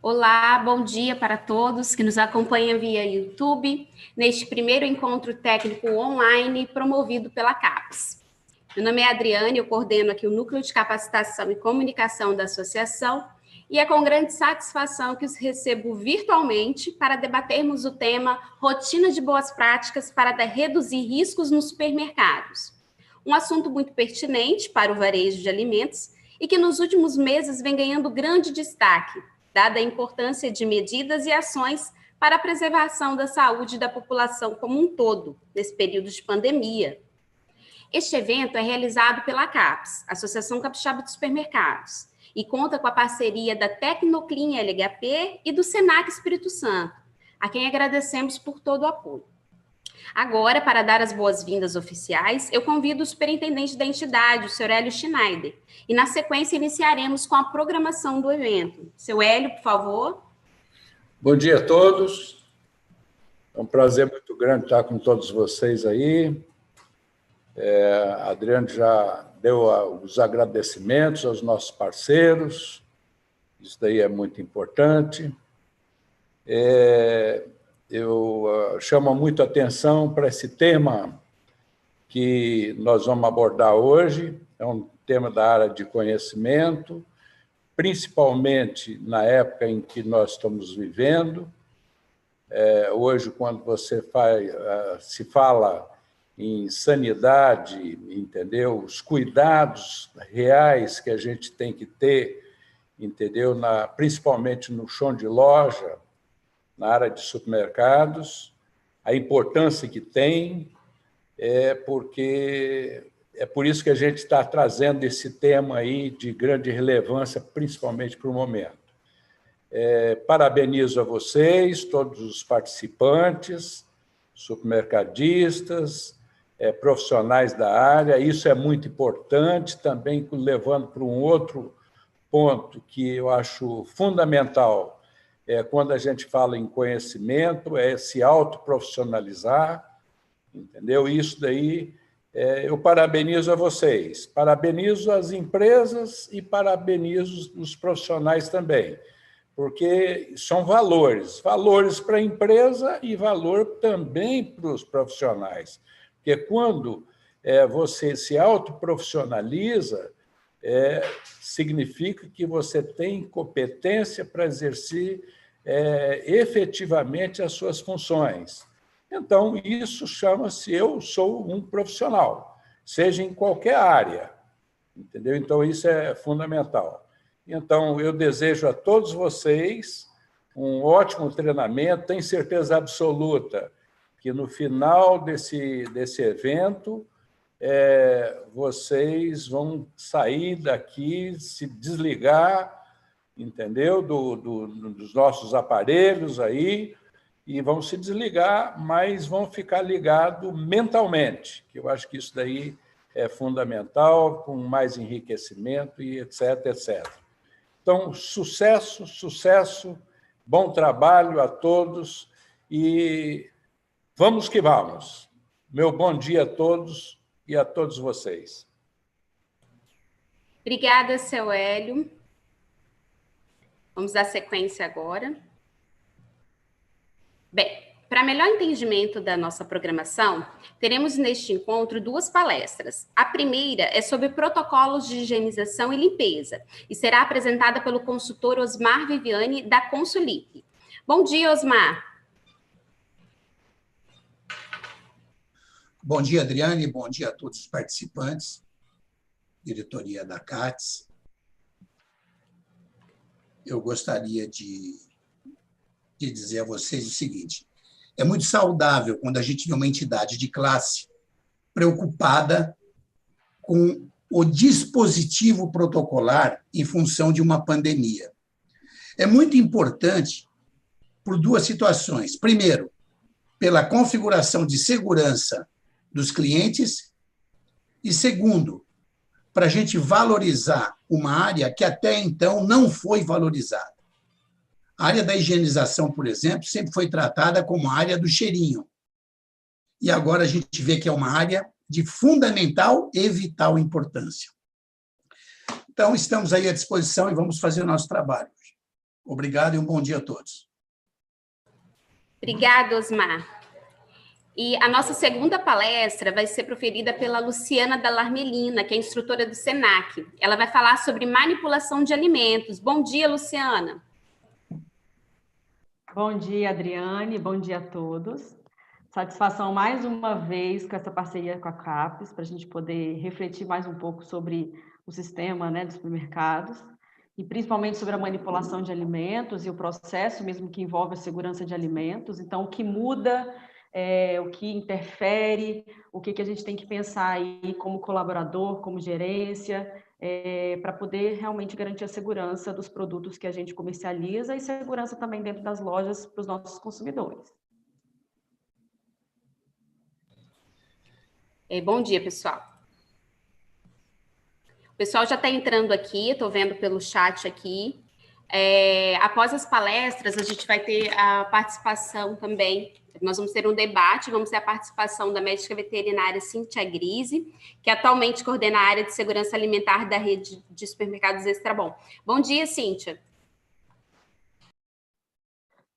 Olá, bom dia para todos que nos acompanham via YouTube, neste primeiro encontro técnico online promovido pela CAPES. Meu nome é Adriane, eu coordeno aqui o Núcleo de Capacitação e Comunicação da Associação e é com grande satisfação que os recebo virtualmente para debatermos o tema Rotina de Boas Práticas para reduzir riscos nos supermercados. Um assunto muito pertinente para o varejo de alimentos e que nos últimos meses vem ganhando grande destaque, dada a importância de medidas e ações para a preservação da saúde da população como um todo, nesse período de pandemia. Este evento é realizado pela CAPES, Associação Capixaba de Supermercados, e conta com a parceria da Tecnoclean LHP e do Senac Espírito Santo, a quem agradecemos por todo o apoio. Agora, para dar as boas-vindas oficiais, eu convido o superintendente da entidade, o Sr. Hélio Schneider, e na sequência iniciaremos com a programação do evento. Seu Hélio, por favor. Bom dia a todos. É um prazer muito grande estar com todos vocês aí. A Adriane já deu os agradecimentos aos nossos parceiros, isso daí é muito importante. Eu chamo muito a atenção para esse tema que nós vamos abordar hoje, é um tema da área de conhecimento, principalmente na época em que nós estamos vivendo. Hoje, quando se fala em sanidade, entendeu? Os cuidados reais que a gente tem que ter, entendeu? Principalmente no chão de loja, na área de supermercados, a importância que tem, porque é por isso que a gente está trazendo esse tema aí de grande relevância, principalmente para o momento. Parabenizo a vocês, todos os participantes, supermercadistas, profissionais da área, isso é muito importante, também levando para um outro ponto que eu acho fundamental, quando a gente fala em conhecimento, é se autoprofissionalizar, entendeu? Isso daí, eu parabenizo a vocês, parabenizo as empresas e parabenizo os profissionais também, porque são valores para a empresa e valor também para os profissionais. Porque quando você se autoprofissionaliza, significa que você tem competência para exercer efetivamente as suas funções. Então, isso chama-se eu sou um profissional, seja em qualquer área, entendeu? Então, isso é fundamental. Então, eu desejo a todos vocês um ótimo treinamento, tenho certeza absoluta que no final desse evento, vocês vão sair daqui, se desligar, entendeu? Dos nossos aparelhos aí, e vão se desligar, mas vão ficar ligados mentalmente, que eu acho que isso daí é fundamental, com mais enriquecimento e etc, etc. Então, sucesso, sucesso, bom trabalho a todos e vamos que vamos. Meu bom dia a todos e a todos vocês. Obrigada, seu Hélio. Vamos dar sequência agora. Bem, para melhor entendimento da nossa programação, teremos neste encontro duas palestras. A primeira é sobre protocolos de higienização e limpeza e será apresentada pelo consultor Osmar Viviani, da Consulip. Bom dia, Osmar. Bom dia, Adriane, bom dia a todos os participantes, diretoria da CATES. Eu gostaria de dizer a vocês o seguinte: é muito saudável quando a gente vê uma entidade de classe preocupada com o dispositivo protocolar em função de uma pandemia. É muito importante por duas situações. Primeiro, pela configuração de segurança dos clientes, e segundo, para a gente valorizar uma área que até então não foi valorizada. A área da higienização, por exemplo, sempre foi tratada como a área do cheirinho. E agora a gente vê que é uma área de fundamental e vital importância. Então, estamos aí à disposição e vamos fazer o nosso trabalho. Obrigado e um bom dia a todos. Obrigada, Osmar. E a nossa segunda palestra vai ser proferida pela Luciana Dallarmelina, que é instrutora do SENAC. Ela vai falar sobre manipulação de alimentos. Bom dia, Luciana. Bom dia, Adriane. Bom dia a todos. Satisfação mais uma vez com essa parceria com a CAPES, para a gente poder refletir mais um pouco sobre o sistema, né, dos supermercados, e principalmente sobre a manipulação de alimentos e o processo mesmo que envolve a segurança de alimentos. Então, o que muda, o que interfere, o que a gente tem que pensar aí como colaborador, como gerência, para poder realmente garantir a segurança dos produtos que a gente comercializa e segurança também dentro das lojas para os nossos consumidores. Bom dia, pessoal. O pessoal já está entrando aqui, estou vendo pelo chat aqui. Após as palestras, a gente vai ter a participação também. Nós vamos ter um debate, vamos ter a participação da médica veterinária Cíntia Grise, que atualmente coordena a área de segurança alimentar da rede de supermercados Extrabom. Bom dia, Cíntia.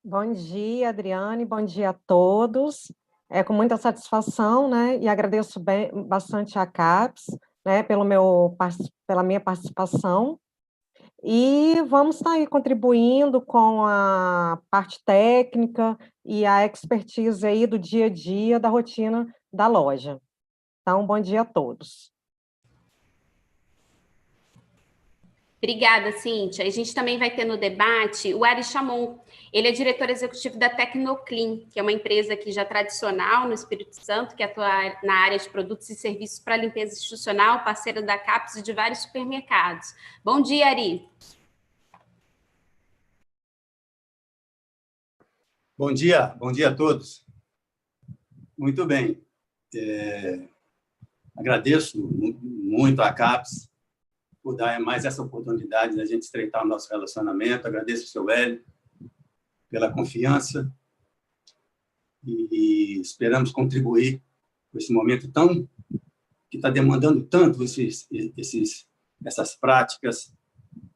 Bom dia, Adriane, bom dia a todos. É com muita satisfação, né, e agradeço bastante a CAPES, né, pela minha participação. E vamos estar aí contribuindo com a parte técnica e a expertise aí do dia a dia, da rotina da loja. Então, bom dia a todos. Obrigada, Cíntia. A gente também vai ter no debate o Ari Chamon. Ele é diretor executivo da Tecnoclean, que é uma empresa aqui já tradicional no Espírito Santo, que atua na área de produtos e serviços para limpeza institucional, parceira da CAPES e de vários supermercados. Bom dia, Ari. Bom dia a todos. Muito bem. Agradeço muito à CAPES por dar mais essa oportunidade da gente estreitar o nosso relacionamento. Agradeço ao seu Hélio pela confiança e esperamos contribuir com esse momento que está demandando tanto essas práticas,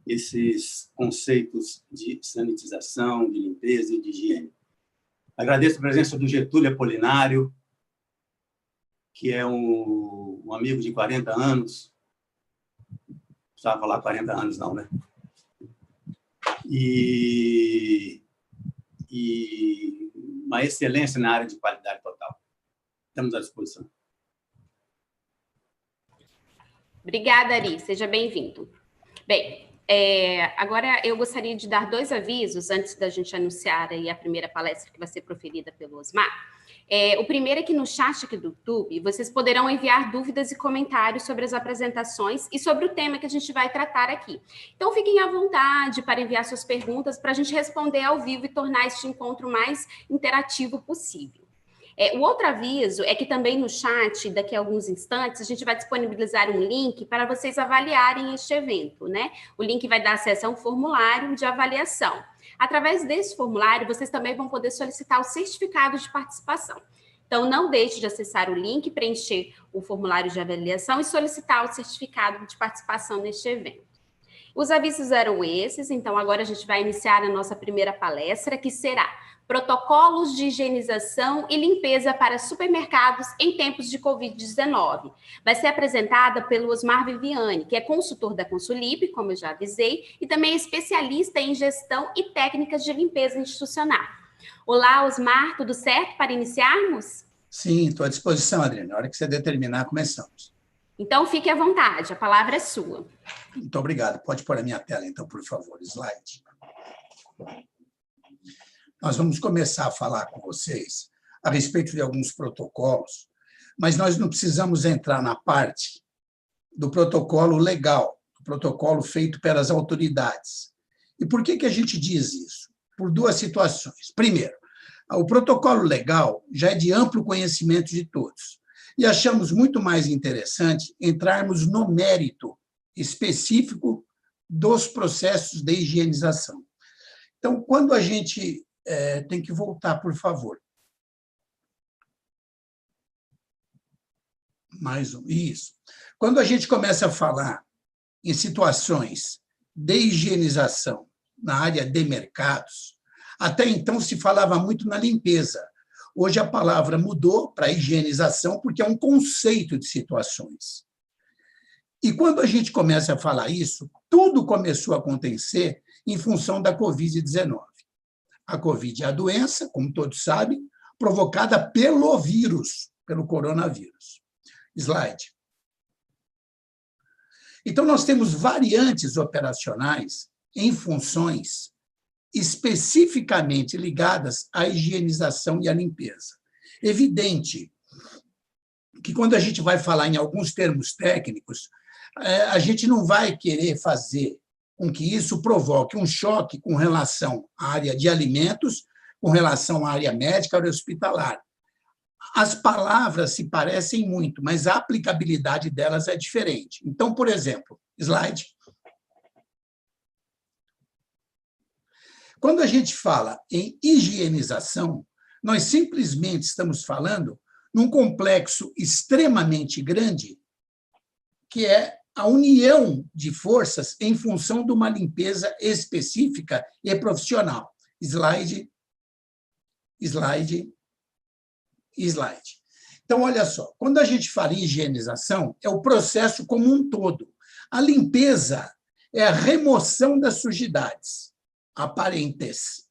esses conceitos de sanitização, de limpeza e de higiene. Agradeço a presença do Getúlio Apolinário, que é um amigo de 40 anos, precisava falar 40 anos, não, né? E uma excelência na área de qualidade total. Estamos à disposição. Obrigada, Ari. Seja bem-vindo. Bem, agora eu gostaria de dar 2 avisos antes da gente anunciar aí a primeira palestra que vai ser proferida pelo Osmar. O primeiro é que no chat aqui do YouTube, vocês poderão enviar dúvidas e comentários sobre as apresentações e sobre o tema que a gente vai tratar aqui. Então, fiquem à vontade para enviar suas perguntas para a gente responder ao vivo e tornar este encontro mais interativo possível. O outro aviso é que também no chat, daqui a alguns instantes, a gente vai disponibilizar um link para vocês avaliarem este evento, né? O link vai dar acesso a um formulário de avaliação. Através desse formulário, vocês também vão poder solicitar o certificado de participação. Então, não deixe de acessar o link, preencher o formulário de avaliação e solicitar o certificado de participação neste evento. Os avisos eram esses, então agora a gente vai iniciar a nossa primeira palestra, que será Protocolos de Higienização e Limpeza para Supermercados em Tempos de Covid-19. Vai ser apresentada pelo Osmar Viviani, que é consultor da Consulip, como eu já avisei, e também é especialista em gestão e técnicas de limpeza institucional. Olá, Osmar, tudo certo para iniciarmos? Sim, estou à disposição, Adriana. Na hora que você determinar, começamos. Então, fique à vontade, a palavra é sua. Muito obrigado. Pode pôr a minha tela, então, por favor, slide. Nós vamos começar a falar com vocês a respeito de alguns protocolos, mas nós não precisamos entrar na parte do protocolo legal, do protocolo feito pelas autoridades. E por que a gente diz isso? Por 2 situações. Primeiro, o protocolo legal já é de amplo conhecimento de todos. E achamos muito mais interessante entrarmos no mérito específico dos processos de higienização. Então, quando a gente tem que voltar, por favor. Mais um. Isso. Quando a gente começa a falar em situações de higienização na área de mercados, até então se falava muito na limpeza. Hoje a palavra mudou para higienização, porque é um conceito de situações. E quando a gente começa a falar isso, tudo começou a acontecer em função da Covid-19. A Covid é a doença, como todos sabem, provocada pelo vírus, pelo coronavírus. Slide. Então, nós temos variantes operacionais em funções especificamente ligadas à higienização e à limpeza. Evidente que, quando a gente vai falar em alguns termos técnicos, a gente não vai querer fazer com que isso provoque um choque com relação à área de alimentos, com relação à área médica, à área hospitalar. As palavras se parecem muito, mas a aplicabilidade delas é diferente. Então, por exemplo, slide. Quando a gente fala em higienização, nós simplesmente estamos falando num complexo extremamente grande, que é a união de forças em função de uma limpeza específica e profissional. Slide, slide, slide. Então, olha só, quando a gente fala em higienização, é o processo como um todo. A limpeza é a remoção das sujidades aparentes.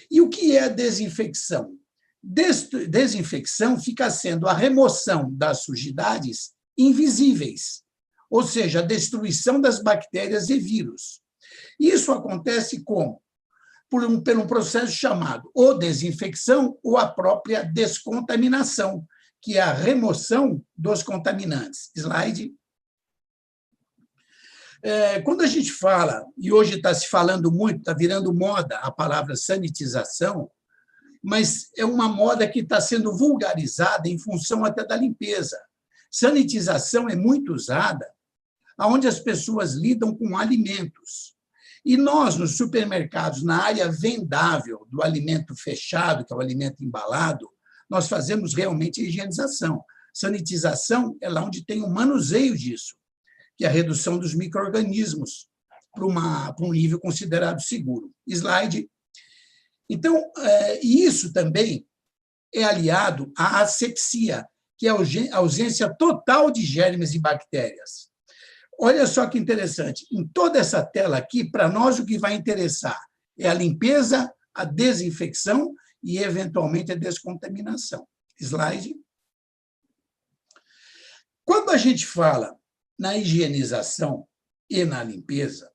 E o que é a desinfecção? Desinfecção fica sendo a remoção das sujidades invisíveis, ou seja, a destruição das bactérias e vírus. Isso acontece como? Por um processo chamado ou desinfecção ou a própria descontaminação, que é a remoção dos contaminantes. Slide. Quando a gente fala, e hoje está se falando muito, está virando moda a palavra sanitização, mas é uma moda que está sendo vulgarizada em função até da limpeza. Sanitização é muito usada onde as pessoas lidam com alimentos. E nós, nos supermercados, na área vendável do alimento fechado, que é o alimento embalado, nós fazemos realmente a higienização. Sanitização é lá onde tem o manuseio disso, que é a redução dos micro-organismos para um nível considerado seguro. Slide. Então, isso também é aliado à asepsia, que é a ausência total de germes e bactérias. Olha só que interessante. Em toda essa tela aqui, para nós, o que vai interessar é a limpeza, a desinfecção e, eventualmente, a descontaminação. Slide. Quando a gente fala na higienização e na limpeza,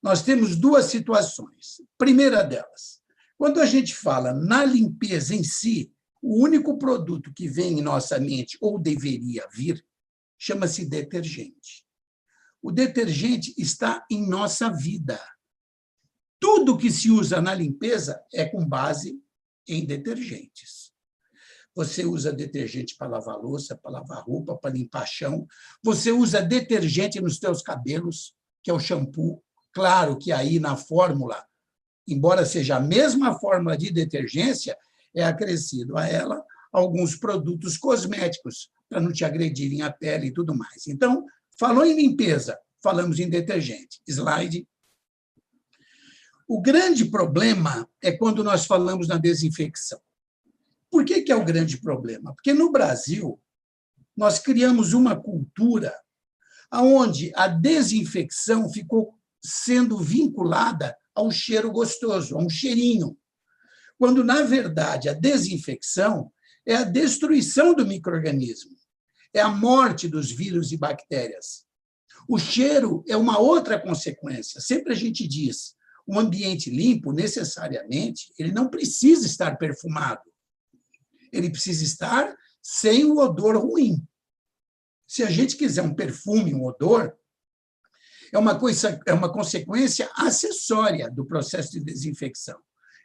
nós temos duas situações. Primeira delas, quando a gente fala na limpeza em si, o único produto que vem em nossa mente, ou deveria vir, chama-se detergente. O detergente está em nossa vida. Tudo que se usa na limpeza é com base em detergentes. Você usa detergente para lavar louça, para lavar roupa, para limpar chão. Você usa detergente nos seus cabelos, que é o shampoo. Claro que aí na fórmula, embora seja a mesma fórmula de detergência, é acrescido a ela alguns produtos cosméticos, para não te agredirem a pele e tudo mais. Então, falou em limpeza, falamos em detergente. Slide. O grande problema é quando nós falamos na desinfecção. Por que é o grande problema? Porque no Brasil, nós criamos uma cultura onde a desinfecção ficou sendo vinculada ao cheiro gostoso, a um cheirinho, quando, na verdade, a desinfecção é a destruição do micro-organismo, é a morte dos vírus e bactérias. O cheiro é uma outra consequência. Sempre a gente diz, um ambiente limpo, necessariamente, ele não precisa estar perfumado. Ele precisa estar sem o odor ruim. Se a gente quiser um perfume, um odor, é uma consequência acessória do processo de desinfecção.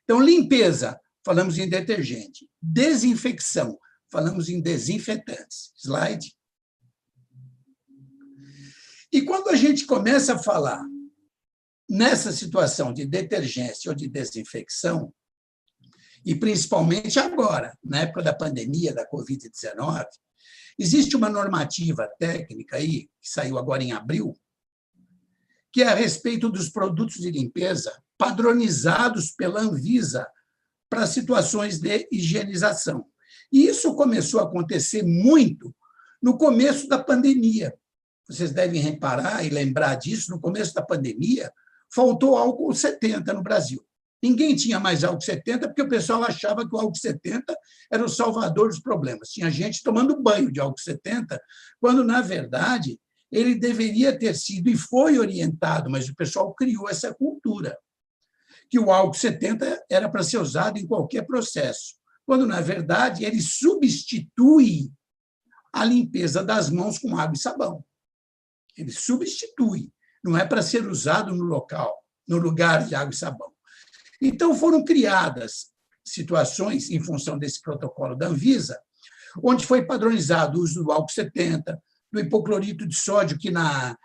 Então, limpeza, falamos em detergente. Desinfecção, falamos em desinfetantes. Slide. E quando a gente começa a falar nessa situação de detergência ou de desinfecção, e principalmente agora, na época da pandemia, da Covid-19, existe uma normativa técnica aí, que saiu agora em abril, que é a respeito dos produtos de limpeza padronizados pela Anvisa para situações de higienização. E isso começou a acontecer muito no começo da pandemia. Vocês devem reparar e lembrar disso, no começo da pandemia, faltou álcool 70 no Brasil. Ninguém tinha mais álcool 70 porque o pessoal achava que o álcool 70 era o salvador dos problemas. Tinha gente tomando banho de álcool 70, quando, na verdade, ele deveria ter sido e foi orientado, mas o pessoal criou essa cultura, que o álcool 70 era para ser usado em qualquer processo, quando, na verdade, ele substitui a limpeza das mãos com água e sabão. Ele substitui, não é para ser usado no local, no lugar de água e sabão. Então, foram criadas situações, em função desse protocolo da Anvisa, onde foi padronizado o uso do álcool 70, do hipoclorito de sódio, que na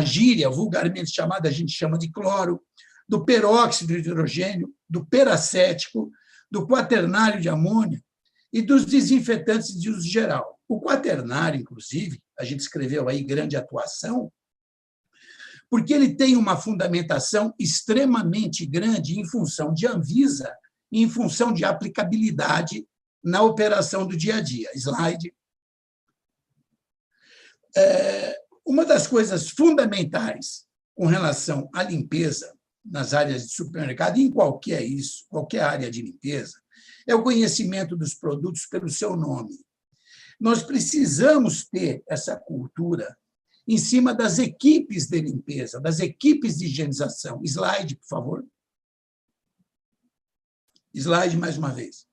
gíria, vulgarmente chamada, a gente chama de cloro, do peróxido de hidrogênio, do peracético, do quaternário de amônia e dos desinfetantes de uso geral. O quaternário, inclusive, a gente escreveu aí grande atuação, porque ele tem uma fundamentação extremamente grande em função de Anvisa e em função de aplicabilidade na operação do dia a dia. Slide. Uma das coisas fundamentais com relação à limpeza nas áreas de supermercado, em qualquer área de limpeza, é o conhecimento dos produtos pelo seu nome. Nós precisamos ter essa cultura em cima das equipes de limpeza, das equipes de higienização. Slide, por favor. Slide, mais uma vez.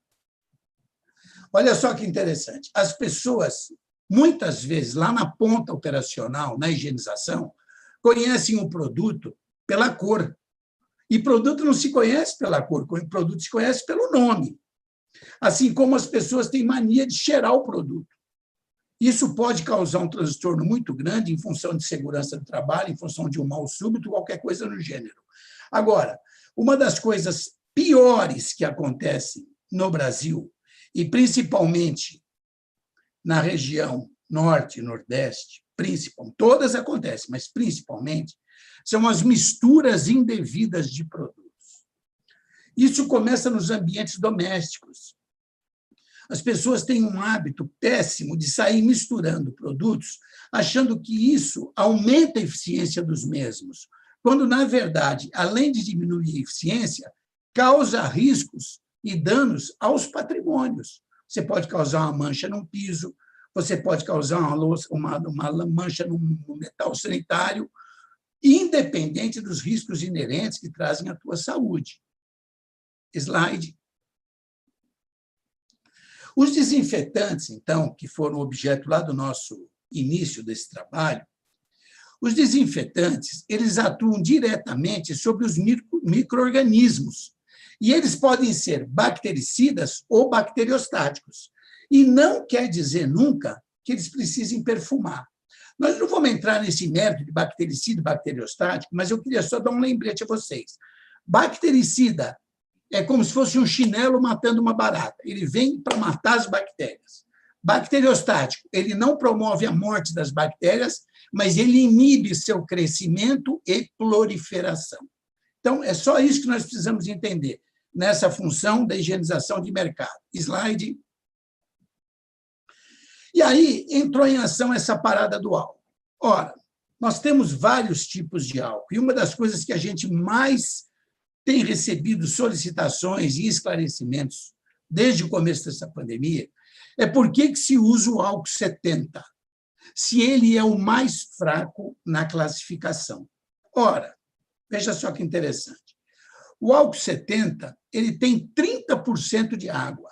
Olha só que interessante. As pessoas, muitas vezes, lá na ponta operacional, na higienização, conhecem o produto pela cor. E produto não se conhece pela cor, o produto se conhece pelo nome. Assim como as pessoas têm mania de cheirar o produto. Isso pode causar um transtorno muito grande em função de segurança do trabalho, em função de um mal súbito, qualquer coisa no gênero. Agora, uma das coisas piores que acontecem no Brasil, e principalmente na região norte e nordeste, todas acontecem, mas principalmente, são as misturas indevidas de produtos. Isso começa nos ambientes domésticos. As pessoas têm um hábito péssimo de sair misturando produtos, achando que isso aumenta a eficiência dos mesmos, quando, na verdade, além de diminuir a eficiência, causa riscos e danos aos patrimônios. Você pode causar uma mancha num piso, você pode causar uma mancha no metal sanitário, independente dos riscos inerentes que trazem à tua saúde. Slide. Os desinfetantes, então, que foram objeto lá do nosso início desse trabalho, os desinfetantes, eles atuam diretamente sobre os micro-organismos, e eles podem ser bactericidas ou bacteriostáticos. E não quer dizer nunca que eles precisem perfumar. Nós não vamos entrar nesse mérito de bactericida e bacteriostático, mas eu queria só dar um lembrete a vocês. Bactericida é como se fosse um chinelo matando uma barata. Ele vem para matar as bactérias. Bacteriostático, ele não promove a morte das bactérias, mas ele inibe seu crescimento e proliferação. Então, é só isso que nós precisamos entender nessa função da higienização de mercado. Slide. E aí entrou em ação essa parada do álcool. Ora, nós temos vários tipos de álcool, e uma das coisas que a gente mais tem recebido solicitações e esclarecimentos desde o começo dessa pandemia é por que se usa o álcool 70, se ele é o mais fraco na classificação. Ora, veja só que interessante. O álcool 70 ele tem 30% de água,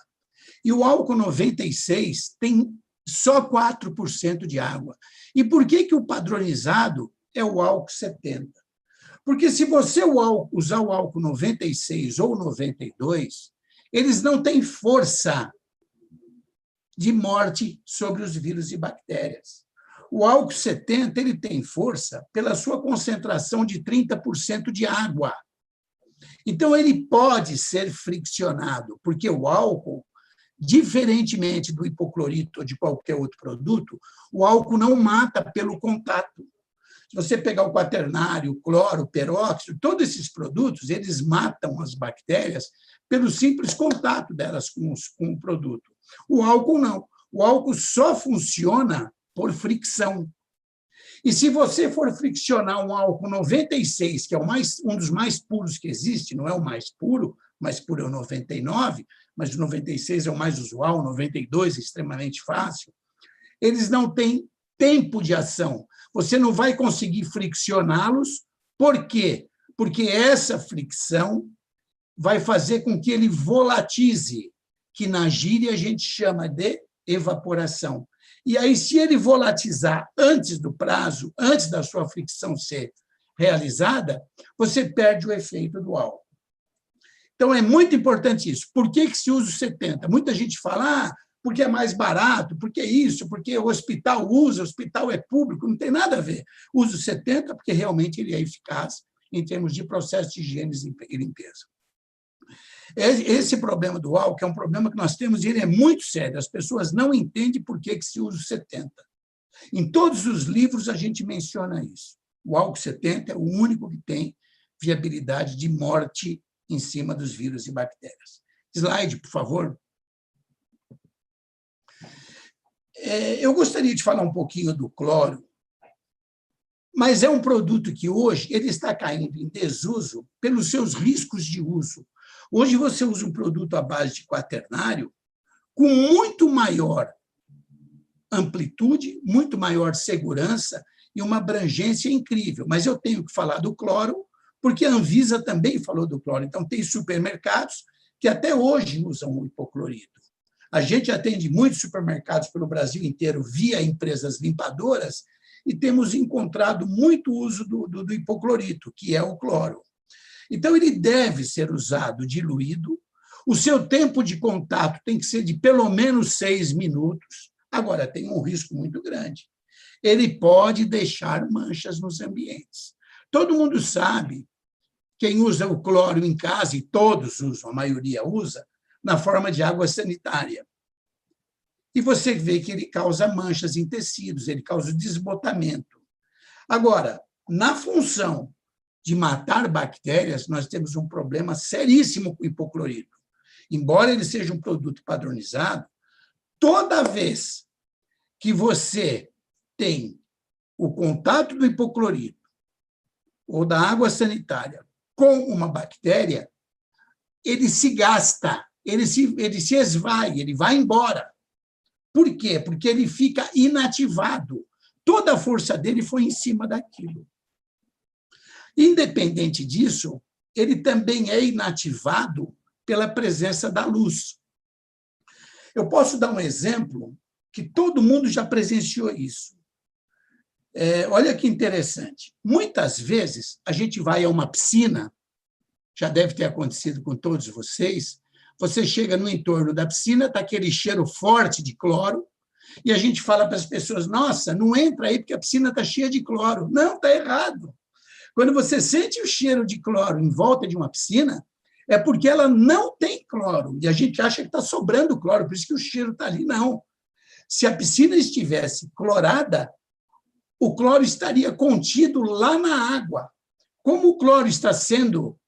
e o álcool 96 tem só 4% de água. E por que o padronizado é o álcool 70? Porque se você usar o álcool 96 ou 92, eles não têm força de morte sobre os vírus e bactérias. O álcool 70 ele tem força pela sua concentração de 30% de água. Então, ele pode ser friccionado, porque o álcool, diferentemente do hipoclorito ou de qualquer outro produto, o álcool não mata pelo contato. Se você pegar o quaternário, o cloro, o peróxido, todos esses produtos, eles matam as bactérias pelo simples contato delas com o produto. O álcool não. O álcool só funciona por fricção. E se você for friccionar um álcool 96, que é um dos mais puros que existe, não é o mais puro é o 99, mas o 96 é o mais usual, o 92 é extremamente fácil, eles não têm tempo de ação. Você não vai conseguir friccioná-los. Por quê? Porque essa fricção vai fazer com que ele volatize, que na gíria a gente chama de evaporação. E aí, se ele volatizar antes do prazo, antes da sua fricção ser realizada, você perde o efeito do álcool. Então, é muito importante isso. Por que se usa o 70? Muita gente fala, porque é mais barato, porque isso, porque o hospital usa, o hospital é público, não tem nada a ver. Usa o 70 porque realmente ele é eficaz em termos de processo de higiene e limpeza. Esse problema do álcool é um problema que nós temos e ele é muito sério. As pessoas não entendem por que se usa o 70. Em todos os livros a gente menciona isso. O álcool 70 é o único que tem viabilidade de morte em cima dos vírus e bactérias. Slide, por favor. Eu gostaria de falar um pouquinho do cloro, mas é um produto que hoje ele está caindo em desuso pelos seus riscos de uso. Hoje você usa um produto à base de quaternário com muito maior amplitude, muito maior segurança e uma abrangência incrível. Mas eu tenho que falar do cloro, porque a Anvisa também falou do cloro. Então, tem supermercados que até hoje usam o hipoclorito. A gente atende muitos supermercados pelo Brasil inteiro via empresas limpadoras e temos encontrado muito uso do hipoclorito, que é o cloro. Então, ele deve ser usado diluído. O seu tempo de contato tem que ser de pelo menos 6 minutos. Agora, tem um risco muito grande. Ele pode deixar manchas nos ambientes. Todo mundo sabe, quem usa o cloro em casa, e todos usam, a maioria usa, na forma de água sanitária. E você vê que ele causa manchas em tecidos, ele causa desbotamento. Agora, na função de matar bactérias, nós temos um problema seríssimo com o hipoclorito. Embora ele seja um produto padronizado, toda vez que você tem o contato do hipoclorito ou da água sanitária com uma bactéria, ele se gasta, ele se esvai, ele vai embora. Por quê? Porque ele fica inativado. Toda a força dele foi em cima daquilo. Independente disso, ele também é inativado pela presença da luz. Eu posso dar um exemplo que todo mundo já presenciou isso. Olha que interessante. Muitas vezes, a gente vai a uma piscina, já deve ter acontecido com todos vocês, você chega no entorno da piscina, está aquele cheiro forte de cloro, e a gente fala para as pessoas, nossa, não entra aí porque a piscina está cheia de cloro. Não, está errado. Quando você sente o cheiro de cloro em volta de uma piscina, é porque ela não tem cloro, e a gente acha que está sobrando cloro, por isso que o cheiro está ali. Não. Se a piscina estivesse clorada, o cloro estaria contido lá na água. Como o cloro está sendo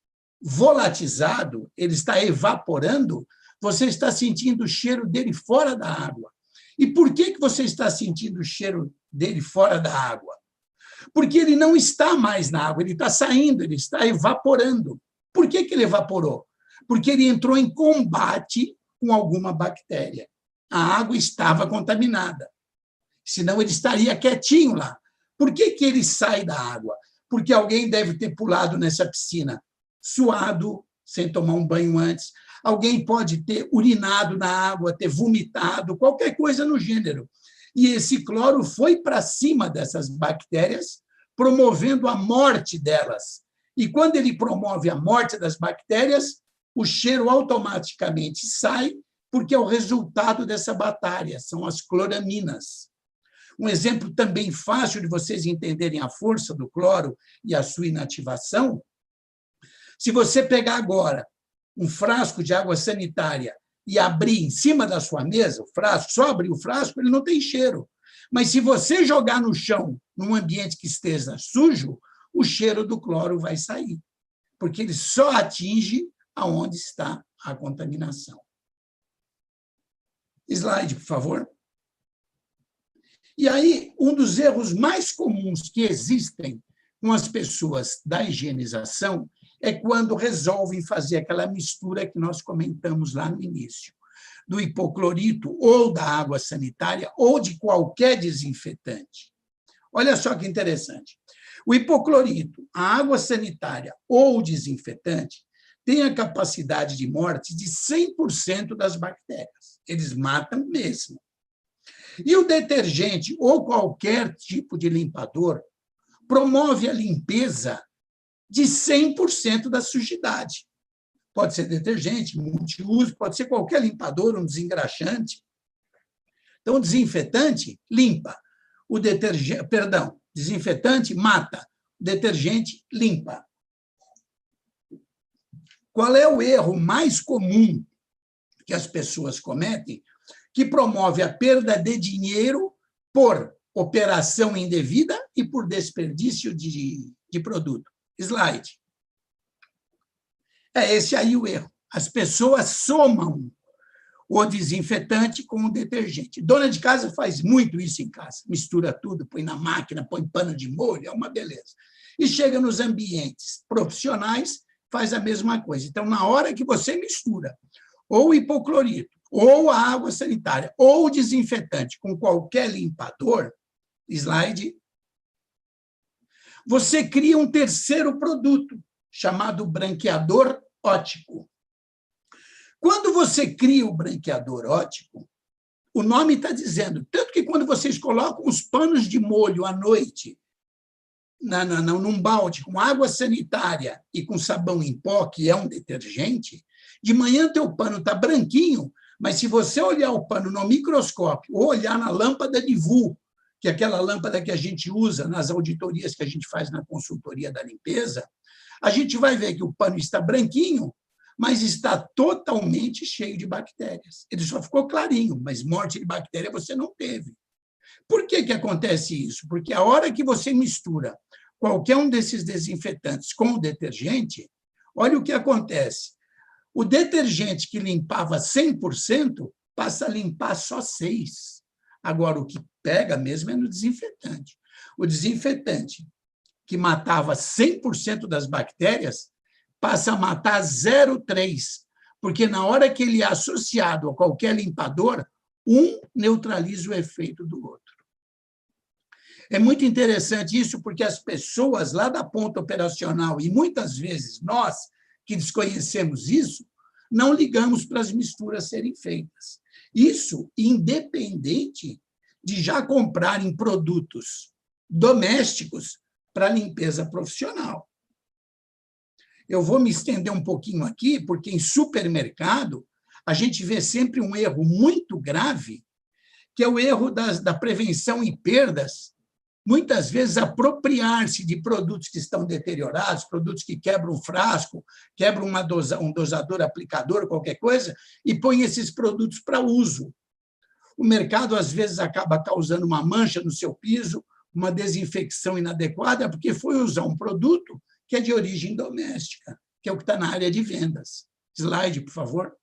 volatizado, ele está evaporando, você está sentindo o cheiro dele fora da água. E por que você está sentindo o cheiro dele fora da água? Porque ele não está mais na água, ele está saindo, ele está evaporando. Por que ele evaporou? Porque ele entrou em combate com alguma bactéria. A água estava contaminada. Senão ele estaria quietinho lá. Por que ele sai da água? Porque alguém deve ter pulado nessa piscina, suado, sem tomar um banho antes. Alguém pode ter urinado na água, ter vomitado, qualquer coisa no gênero. E esse cloro foi para cima dessas bactérias, promovendo a morte delas. E quando ele promove a morte das bactérias, o cheiro automaticamente sai, porque é o resultado dessa batalha, são as cloraminas. Um exemplo também fácil de vocês entenderem a força do cloro e a sua inativação, se você pegar agora um frasco de água sanitária e abrir em cima da sua mesa o frasco, só abrir o frasco, ele não tem cheiro. Mas se você jogar no chão, num ambiente que esteja sujo, o cheiro do cloro vai sair, porque ele só atinge aonde está a contaminação. Slide, por favor. E aí, um dos erros mais comuns que existem com as pessoas da higienização é quando resolvem fazer aquela mistura que nós comentamos lá no início, do hipoclorito ou da água sanitária ou de qualquer desinfetante. Olha só que interessante. O hipoclorito, a água sanitária ou o desinfetante têm a capacidade de morte de 100% das bactérias. Eles matam mesmo. E o detergente ou qualquer tipo de limpador promove a limpeza de 100% da sujidade. Pode ser detergente, multiuso, pode ser qualquer limpador, um desengraxante. Então, o desinfetante limpa. O desinfetante mata. O detergente limpa. Qual é o erro mais comum que as pessoas cometem que promove a perda de dinheiro por operação indevida e por desperdício de produto? Slide. É esse aí o erro. As pessoas somam o desinfetante com o detergente. Dona de casa faz muito isso em casa. Mistura tudo, põe na máquina, põe pano de molho, é uma beleza. E chega nos ambientes profissionais, faz a mesma coisa. Então, na hora que você mistura ou o hipoclorito, ou a água sanitária, ou o desinfetante com qualquer limpador, slide, você cria um terceiro produto, chamado branqueador óptico. Quando você cria o branqueador óptico, o nome está dizendo, tanto que quando vocês colocam os panos de molho à noite num balde com água sanitária e com sabão em pó, que é um detergente, de manhã teu pano está branquinho, mas se você olhar o pano no microscópio ou olhar na lâmpada de VU, que é aquela lâmpada que a gente usa nas auditorias que a gente faz na consultoria da limpeza, a gente vai ver que o pano está branquinho, mas está totalmente cheio de bactérias. Ele só ficou clarinho, mas morte de bactéria você não teve. Por que acontece isso? Porque a hora que você mistura qualquer um desses desinfetantes com o detergente, olha o que acontece. O detergente que limpava 100% passa a limpar só 6%. Agora, o que pega mesmo é no desinfetante. O desinfetante que matava 100% das bactérias passa a matar 0,3%, porque na hora que ele é associado a qualquer limpador, um neutraliza o efeito do outro. É muito interessante isso, porque as pessoas lá da ponta operacional, e muitas vezes nós, que desconhecemos isso, não ligamos para as misturas serem feitas. Isso independente de já comprarem produtos domésticos para limpeza profissional. Eu vou me estender um pouquinho aqui, porque em supermercado a gente vê sempre um erro muito grave, que é o erro da prevenção e perdas, muitas vezes apropriar-se de produtos que estão deteriorados, produtos que quebram um frasco, quebram um dosador, aplicador, qualquer coisa, e põe esses produtos para uso. O mercado, às vezes, acaba causando uma mancha no seu piso, uma desinfecção inadequada, porque foi usar um produto que é de origem doméstica, que é o que está na área de vendas. Slide, por favor.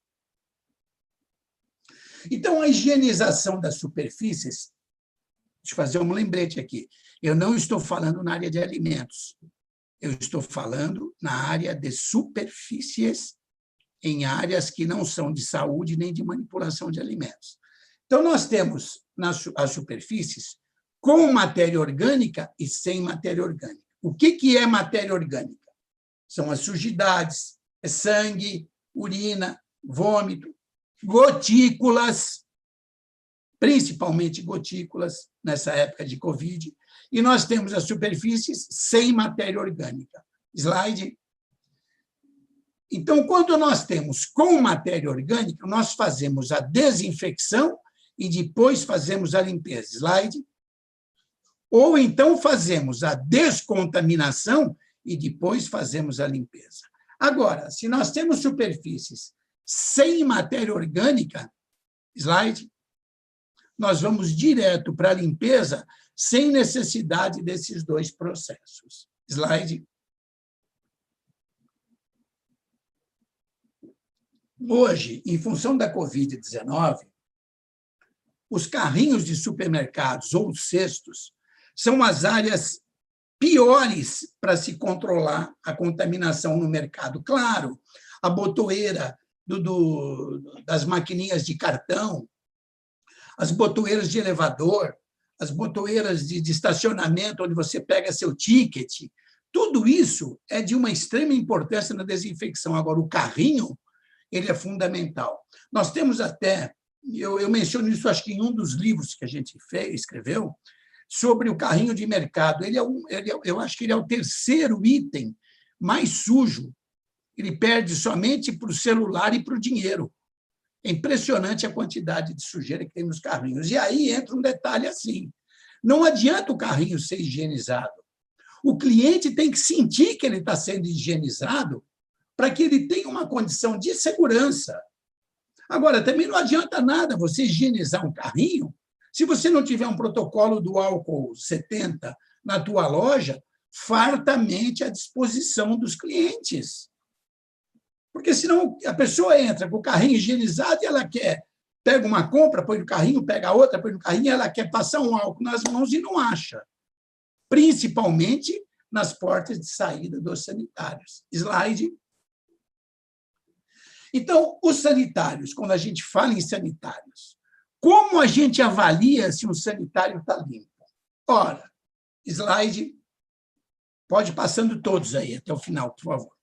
Então, a higienização das superfícies, deixa eu fazer um lembrete aqui, eu não estou falando na área de alimentos, eu estou falando na área de superfícies, em áreas que não são de saúde nem de manipulação de alimentos. Então, nós temos as superfícies com matéria orgânica e sem matéria orgânica. O que é matéria orgânica? São as sujidades, é sangue, urina, vômito, gotículas, principalmente gotículas, nessa época de Covid, e nós temos as superfícies sem matéria orgânica. Slide. Então, quando nós temos com matéria orgânica, nós fazemos a desinfecção e depois fazemos a limpeza. Slide. Ou então fazemos a descontaminação e depois fazemos a limpeza. Agora, se nós temos superfícies sem matéria orgânica, slide, nós vamos direto para a limpeza sem necessidade desses dois processos. Slide. Hoje, em função da Covid-19, os carrinhos de supermercados ou os cestos são as áreas piores para se controlar a contaminação no mercado. Claro, a botoeira das maquininhas de cartão, as botoeiras de elevador, as botoeiras de estacionamento, onde você pega seu ticket, tudo isso é de uma extrema importância na desinfecção. Agora, o carrinho, ele é fundamental. Nós temos até, eu menciono isso, acho que em um dos livros que a gente escreveu, sobre o carrinho de mercado. Eu acho que ele é o terceiro item mais sujo. Ele perde somente para o celular e para o dinheiro. É impressionante a quantidade de sujeira que tem nos carrinhos. E aí entra um detalhe assim: não adianta o carrinho ser higienizado. O cliente tem que sentir que ele está sendo higienizado para que ele tenha uma condição de segurança. Agora, também não adianta nada você higienizar um carrinho se você não tiver um protocolo do álcool 70 na tua loja fartamente à disposição dos clientes. Porque senão a pessoa entra com o carrinho higienizado e ela pega uma compra, põe no carrinho, pega outra, põe no carrinho, ela quer passar um álcool nas mãos e não acha. Principalmente nas portas de saída dos sanitários. Slide. Então, os sanitários, quando a gente fala em sanitários, como a gente avalia se um sanitário está limpo? Ora, slide, pode ir passando todos aí até o final, por favor.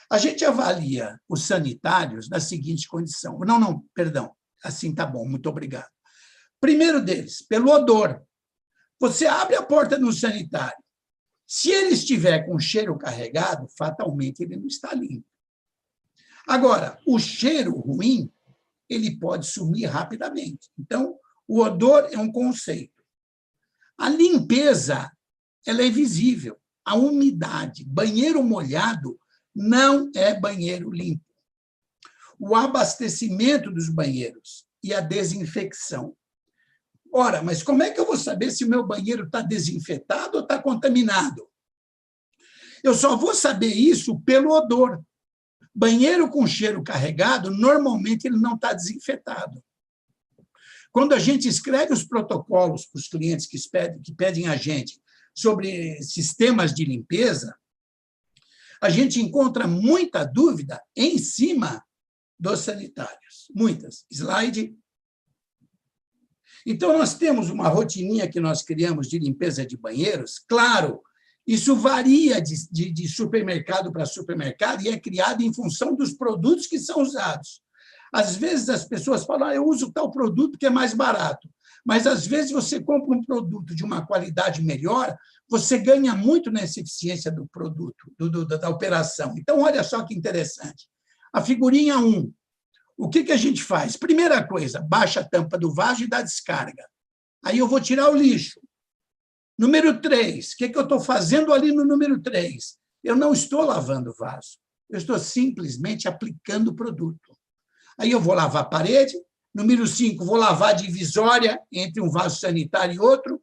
A gente avalia os sanitários na seguinte condição. Não, perdão. Assim está bom, muito obrigado. Primeiro deles, pelo odor. Você abre a porta do sanitário. Se ele estiver com cheiro carregado, fatalmente ele não está limpo. Agora, o cheiro ruim, ele pode sumir rapidamente. Então, o odor é um conceito. A limpeza, ela é visível. A umidade, banheiro molhado, não é banheiro limpo. O abastecimento dos banheiros e a desinfecção. Ora, mas como é que eu vou saber se o meu banheiro está desinfetado ou está contaminado? Eu só vou saber isso pelo odor. Banheiro com cheiro carregado, normalmente ele não está desinfetado. Quando a gente escreve os protocolos para os clientes que pedem a gente sobre sistemas de limpeza, a gente encontra muita dúvida em cima dos sanitários. Muitas. Slide. Então, nós temos uma rotininha que nós criamos de limpeza de banheiros. Claro, isso varia de supermercado para supermercado e é criado em função dos produtos que são usados. Às vezes, as pessoas falam, eu uso tal produto que é mais barato. Mas, às vezes, você compra um produto de uma qualidade melhor, você ganha muito nessa eficiência do produto, da operação. Então, olha só que interessante. A figurinha 1. O que a gente faz? Primeira coisa, baixa a tampa do vaso e dá descarga. Aí eu vou tirar o lixo. Número 3. O que eu estou fazendo ali no número 3? Eu não estou lavando o vaso. Eu estou simplesmente aplicando o produto. Aí eu vou lavar a parede. Número 5, vou lavar a divisória entre um vaso sanitário e outro,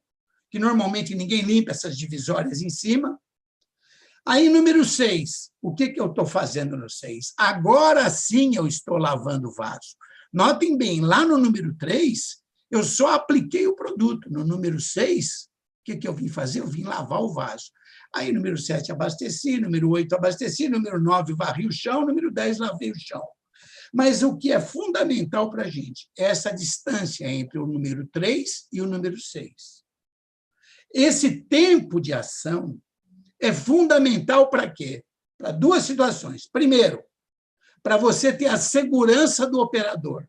que normalmente ninguém limpa essas divisórias em cima. Aí, número 6, o que eu estou fazendo no 6? Agora sim eu estou lavando o vaso. Notem bem, lá no número 3, eu só apliquei o produto. No número 6, o que eu vim fazer? Eu vim lavar o vaso. Aí, número 7, abasteci, número 8, abasteci, número 9, varri o chão, número 10, lavei o chão. Mas o que é fundamental para a gente é essa distância entre o número 3 e o número 6. Esse tempo de ação é fundamental para quê? Para duas situações. Primeiro, para você ter a segurança do operador.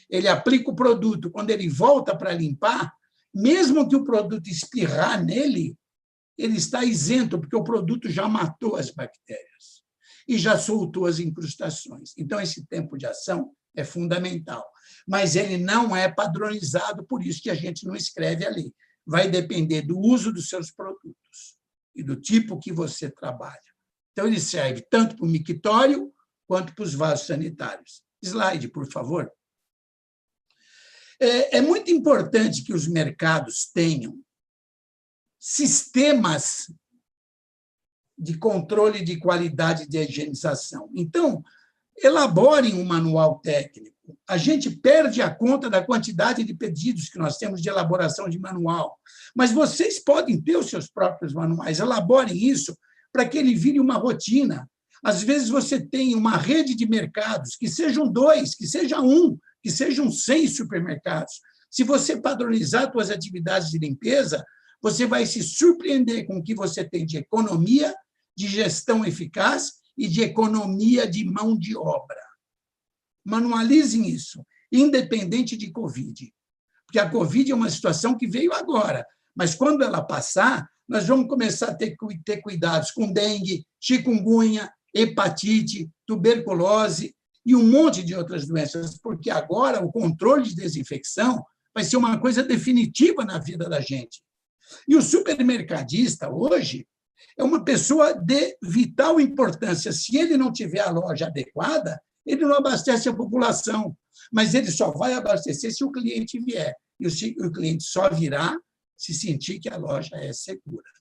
Ele aplica o produto, quando ele volta para limpar, mesmo que o produto espirrar nele, ele está isento, porque o produto já matou as bactérias e já soltou as incrustações. Então, esse tempo de ação é fundamental. Mas ele não é padronizado, por isso que a gente não escreve ali. Vai depender do uso dos seus produtos e do tipo que você trabalha. Então, ele serve tanto para o mictório quanto para os vasos sanitários. Slide, por favor. É muito importante que os mercados tenham sistemas de controle de qualidade de higienização. Então, elaborem um manual técnico. A gente perde a conta da quantidade de pedidos que nós temos de elaboração de manual. Mas vocês podem ter os seus próprios manuais. Elaborem isso para que ele vire uma rotina. Às vezes, você tem uma rede de mercados, que sejam 2, que seja 1, que sejam 100 supermercados. Se você padronizar suas atividades de limpeza, você vai se surpreender com o que você tem de economia, de gestão eficaz e de economia de mão de obra. Manualizem isso, independente de Covid. Porque a Covid é uma situação que veio agora, mas quando ela passar, nós vamos começar a ter cuidados com dengue, chikungunya, hepatite, tuberculose e um monte de outras doenças, porque agora o controle de desinfecção vai ser uma coisa definitiva na vida da gente. E o supermercadista, hoje, é uma pessoa de vital importância. Se ele não tiver a loja adequada, ele não abastece a população, mas ele só vai abastecer se o cliente vier. E o cliente só virá se sentir que a loja é segura.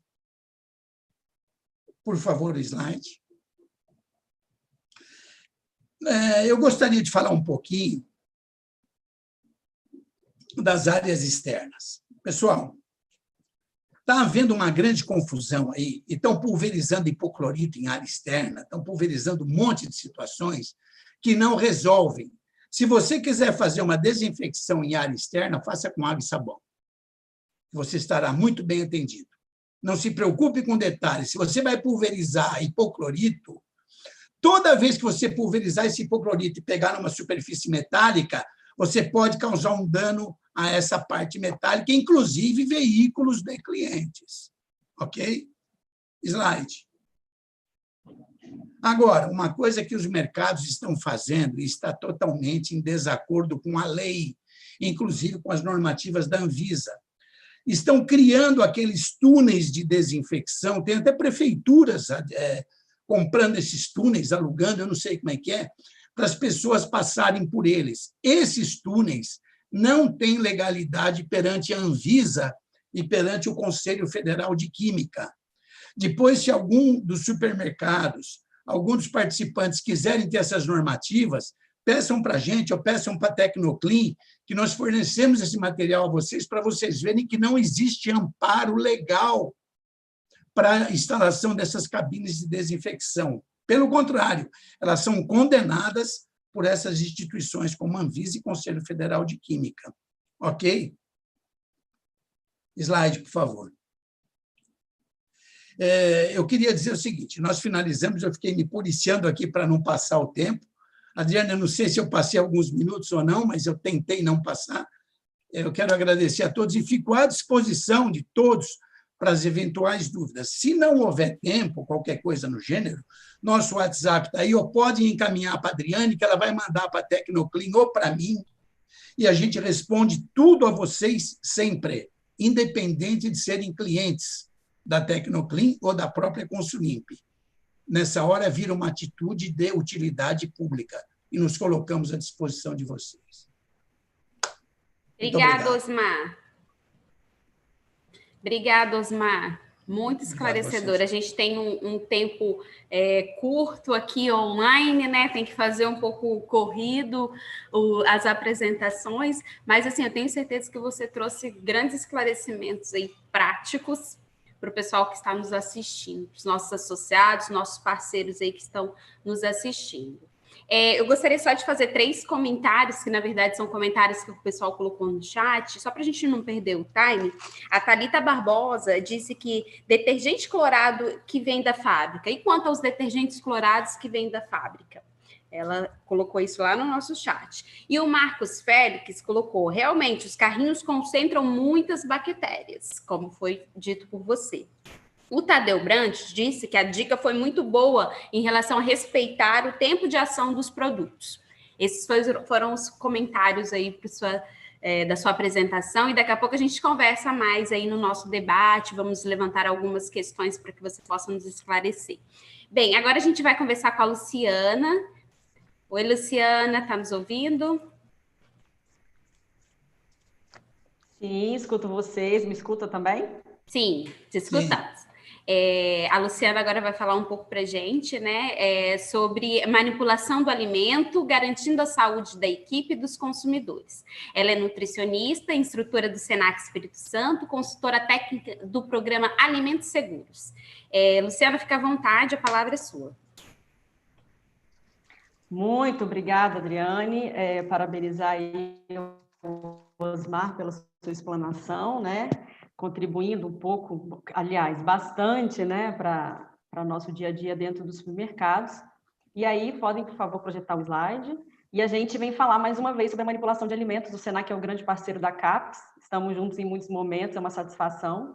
Por favor, slide. Eu gostaria de falar um pouquinho das áreas externas. Pessoal, está havendo uma grande confusão aí, e estão pulverizando hipoclorito em área externa, estão pulverizando um monte de situações que não resolvem. Se você quiser fazer uma desinfecção em área externa, faça com água e sabão. Você estará muito bem atendido. Não se preocupe com detalhes. Se você vai pulverizar hipoclorito, toda vez que você pulverizar esse hipoclorito e pegar numa superfície metálica, você pode causar um dano a essa parte metálica, inclusive veículos de clientes. Ok? Slide. Agora, uma coisa que os mercados estão fazendo e está totalmente em desacordo com a lei, inclusive com as normativas da Anvisa. Estão criando aqueles túneis de desinfecção, tem até prefeituras comprando esses túneis, alugando, eu não sei como é que é, para as pessoas passarem por eles. Esses túneis não têm legalidade perante a Anvisa e perante o Conselho Federal de Química. Depois, se algum dos supermercados, algum dos participantes quiserem ter essas normativas, peçam para a gente ou peçam para a Tecnoclean, que nós fornecemos esse material a vocês para vocês verem que não existe amparo legal para a instalação dessas cabines de desinfecção. Pelo contrário, elas são condenadas por essas instituições como Anvisa e Conselho Federal de Química. Ok? Slide, por favor. Eu queria dizer o seguinte, nós finalizamos, eu fiquei me policiando aqui para não passar o tempo. Adriana, eu não sei se eu passei alguns minutos ou não, mas eu tentei não passar. Eu quero agradecer a todos e fico à disposição de todos para as eventuais dúvidas. Se não houver tempo, qualquer coisa no gênero, nosso WhatsApp está aí, ou podem encaminhar para a Adriane, que ela vai mandar para a Tecnoclean ou para mim, e a gente responde tudo a vocês sempre, independente de serem clientes da Tecnoclean ou da própria Consulimp. Nessa hora, vira uma atitude de utilidade pública e nos colocamos à disposição de vocês. Obrigada, Osmar. Obrigada, Osmar. Muito esclarecedor. A gente tem um tempo curto aqui online, né? Tem que fazer um pouco corrido as apresentações, mas assim, eu tenho certeza que você trouxe grandes esclarecimentos aí práticos para o pessoal que está nos assistindo, para os nossos associados, nossos parceiros aí que estão nos assistindo. Eu gostaria só de fazer 3 comentários, que na verdade são comentários que o pessoal colocou no chat, só para a gente não perder o time. A Thalita Barbosa disse que detergente clorado que vem da fábrica. E quanto aos detergentes clorados que vêm da fábrica? Ela colocou isso lá no nosso chat. E o Marcos Félix colocou, realmente, os carrinhos concentram muitas bactérias, como foi dito por você. O Tadeu Brandt disse que a dica foi muito boa em relação a respeitar o tempo de ação dos produtos. Esses foram os comentários aí da sua apresentação, e daqui a pouco a gente conversa mais aí no nosso debate, vamos levantar algumas questões para que você possa nos esclarecer. Bem, agora a gente vai conversar com a Luciana. Oi, Luciana, está nos ouvindo? Sim, escuto vocês. Me escuta também? Sim, te escutamos. A Luciana agora vai falar um pouco para a gente, né, sobre manipulação do alimento, garantindo a saúde da equipe e dos consumidores. Ela é nutricionista, instrutora do Senac Espírito Santo, consultora técnica do programa Alimentos Seguros. Luciana, fica à vontade, a palavra é sua. Muito obrigada, Adriane. Parabenizar aí o Osmar pela sua explanação, né? Contribuindo um pouco, aliás, bastante, né, para o nosso dia a dia dentro dos supermercados. E aí, podem, por favor, projetar o slide. E a gente vem falar mais uma vez sobre a manipulação de alimentos. O Senac é o grande parceiro da CAPES, estamos juntos em muitos momentos, é uma satisfação.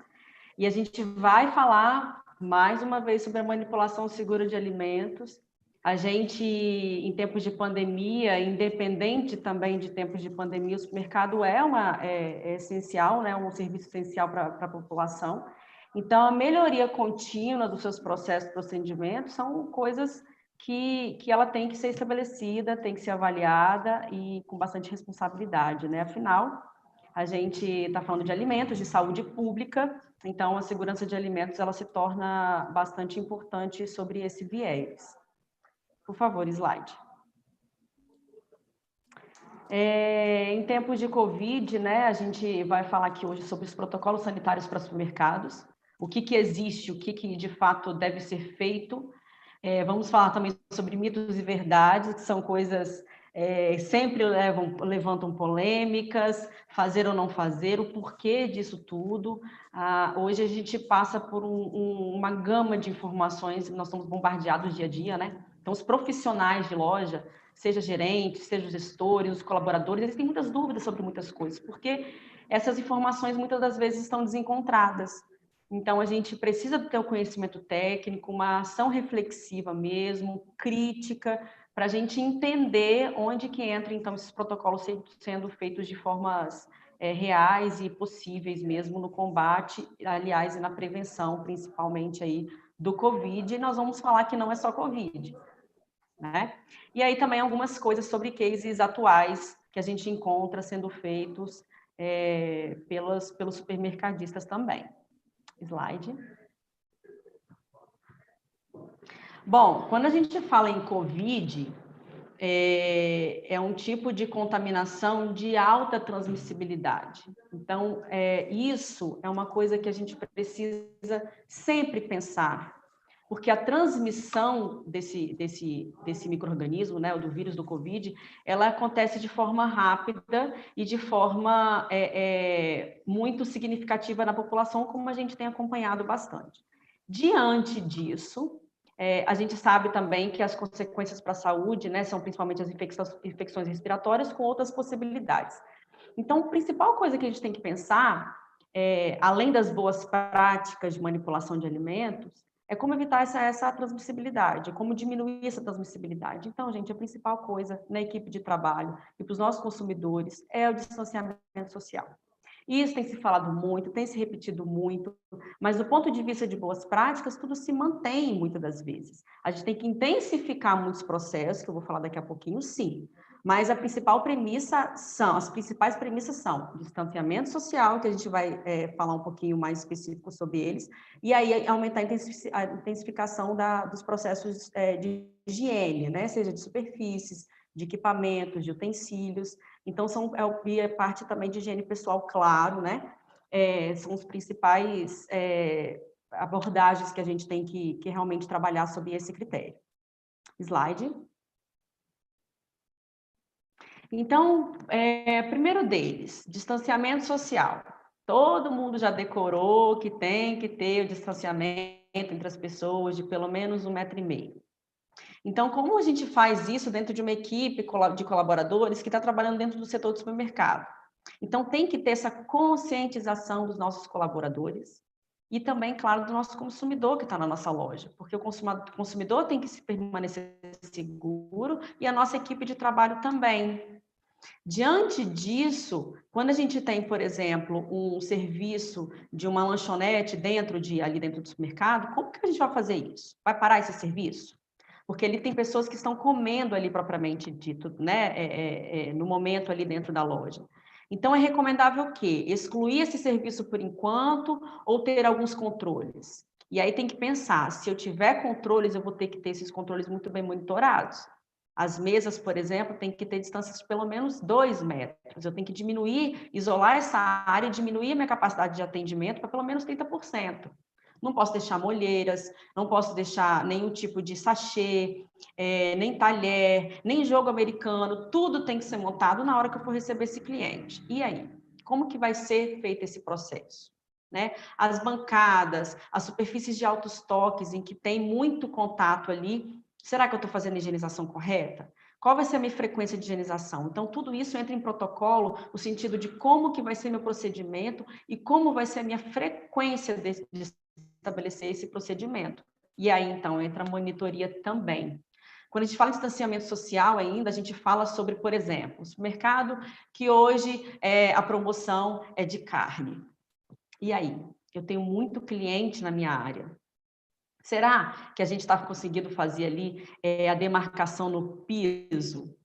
E a gente vai falar mais uma vez sobre a manipulação segura de alimentos. A gente, em tempos de pandemia, independente também de tempos de pandemia, o supermercado é essencial, né? Um serviço essencial para a população. Então, a melhoria contínua dos seus processos de procedimento são coisas que ela tem que ser estabelecida, tem que ser avaliada e com bastante responsabilidade, né? Afinal, a gente está falando de alimentos, de saúde pública, então a segurança de alimentos ela se torna bastante importante sobre esse viés. Por favor, slide. Em tempos de Covid, né, a gente vai falar aqui hoje sobre os protocolos sanitários para supermercados, o que existe, o que de fato deve ser feito. Vamos falar também sobre mitos e verdades, que são coisas sempre levantam polêmicas, fazer ou não fazer, o porquê disso tudo. Hoje a gente passa por uma gama de informações, nós somos bombardeados dia a dia, né? Então, os profissionais de loja, seja gerentes, seja os gestores, os colaboradores, eles têm muitas dúvidas sobre muitas coisas, porque essas informações muitas das vezes estão desencontradas. Então, a gente precisa ter o conhecimento técnico, uma ação reflexiva mesmo, crítica, para a gente entender onde que entra, então, esses protocolos sendo feitos de formas reais e possíveis mesmo no combate, aliás, e na prevenção, principalmente aí do Covid. E nós vamos falar que não é só Covid, né? E aí também algumas coisas sobre cases atuais que a gente encontra sendo feitos pelos supermercadistas também. Slide. Bom, quando a gente fala em Covid, é um tipo de contaminação de alta transmissibilidade. Então, isso é uma coisa que a gente precisa sempre pensar, porque a transmissão desse micro-organismo, né, do vírus do Covid, ela acontece de forma rápida e de forma muito significativa na população, como a gente tem acompanhado bastante. Diante disso, a gente sabe também que as consequências para a saúde, né, são principalmente as infecções respiratórias com outras possibilidades. Então, a principal coisa que a gente tem que pensar, além das boas práticas de manipulação de alimentos, é como evitar essa transmissibilidade, como diminuir essa transmissibilidade. Então, gente, a principal coisa na equipe de trabalho e para os nossos consumidores é o distanciamento social. Isso tem se falado muito, tem se repetido muito, mas do ponto de vista de boas práticas, tudo se mantém muitas das vezes. A gente tem que intensificar muitos processos, que eu vou falar daqui a pouquinho, sim. Mas as principais premissas são distanciamento social, que a gente vai falar um pouquinho mais específico sobre eles, e aí aumentar a intensificação dos processos de higiene, né? Seja de superfícies, de equipamentos, de utensílios. Então, é parte também de higiene pessoal, claro, né? São os principais abordagens que a gente tem que realmente trabalhar sob esse critério. Slide. Então, primeiro deles, distanciamento social. Todo mundo já decorou que tem que ter o distanciamento entre as pessoas de pelo menos 1,5 metro. Então, como a gente faz isso dentro de uma equipe de colaboradores que está trabalhando dentro do setor do supermercado? Então, tem que ter essa conscientização dos nossos colaboradores e também, claro, do nosso consumidor que está na nossa loja, porque o consumidor tem que se permanecer seguro e a nossa equipe de trabalho também. Diante disso, quando a gente tem, por exemplo, um serviço de uma lanchonete ali dentro do supermercado, como que a gente vai fazer isso? Vai parar esse serviço? Porque ele tem pessoas que estão comendo ali propriamente dito, né, no momento ali dentro da loja. Então, é recomendável o quê? Excluir esse serviço por enquanto ou ter alguns controles? E aí tem que pensar, se eu tiver controles, eu vou ter que ter esses controles muito bem monitorados. As mesas, por exemplo, tem que ter distâncias de pelo menos 2 metros. Eu tenho que diminuir, isolar essa área e diminuir a minha capacidade de atendimento para pelo menos 30%. Não posso deixar molheiras, não posso deixar nenhum tipo de sachê, nem talher, nem jogo americano. Tudo tem que ser montado na hora que eu for receber esse cliente. E aí? Como que vai ser feito esse processo? Né? As bancadas, as superfícies de altos toques em que tem muito contato ali, será que eu estou fazendo a higienização correta? Qual vai ser a minha frequência de higienização? Então, tudo isso entra em protocolo, no sentido de como que vai ser meu procedimento e como vai ser a minha frequência de estabelecer esse procedimento. E aí, então, entra a monitoria também. Quando a gente fala em distanciamento social ainda, a gente fala sobre, por exemplo, o supermercado que hoje a promoção é de carne. E aí? Eu tenho muito cliente na minha área. Será que a gente está conseguindo fazer ali a demarcação no piso?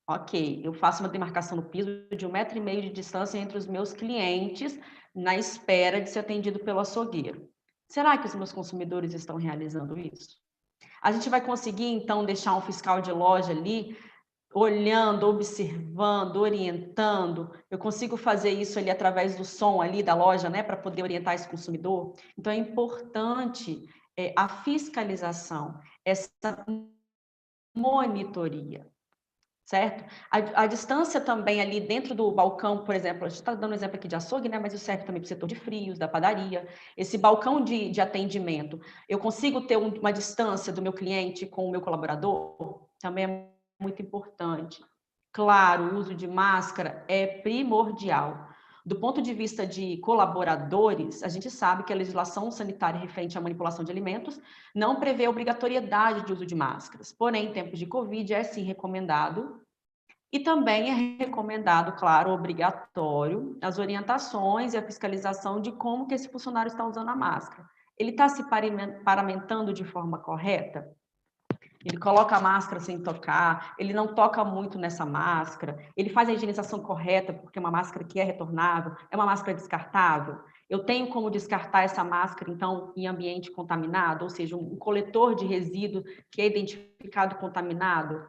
Ok, eu faço uma demarcação no piso de 1,5 m de distância entre os meus clientes na espera de ser atendido pelo açougueiro. Será que os meus consumidores estão realizando isso? A gente vai conseguir, então, deixar um fiscal de loja ali olhando, observando, orientando. Eu consigo fazer isso ali através do som ali da loja, né, para poder orientar esse consumidor. Então, é importante a fiscalização, essa monitoria, certo? A distância também ali dentro do balcão, por exemplo, a gente está dando um exemplo aqui de açougue, né, mas isso serve também para o setor de frios, da padaria. Esse balcão de atendimento, eu consigo ter uma distância do meu cliente com o meu colaborador? Também é muito importante. Claro, o uso de máscara é primordial. Do ponto de vista de colaboradores, a gente sabe que a legislação sanitária referente à manipulação de alimentos não prevê obrigatoriedade de uso de máscaras. Porém, em tempos de Covid, é sim recomendado. E também é recomendado, claro, obrigatório, as orientações e a fiscalização de como que esse funcionário está usando a máscara. Ele está se paramentando de forma correta? Ele coloca a máscara sem tocar, ele não toca muito nessa máscara, ele faz a higienização correta, porque é uma máscara que é retornável, é uma máscara descartável. Eu tenho como descartar essa máscara, então, em ambiente contaminado, ou seja, um coletor de resíduo que é identificado contaminado.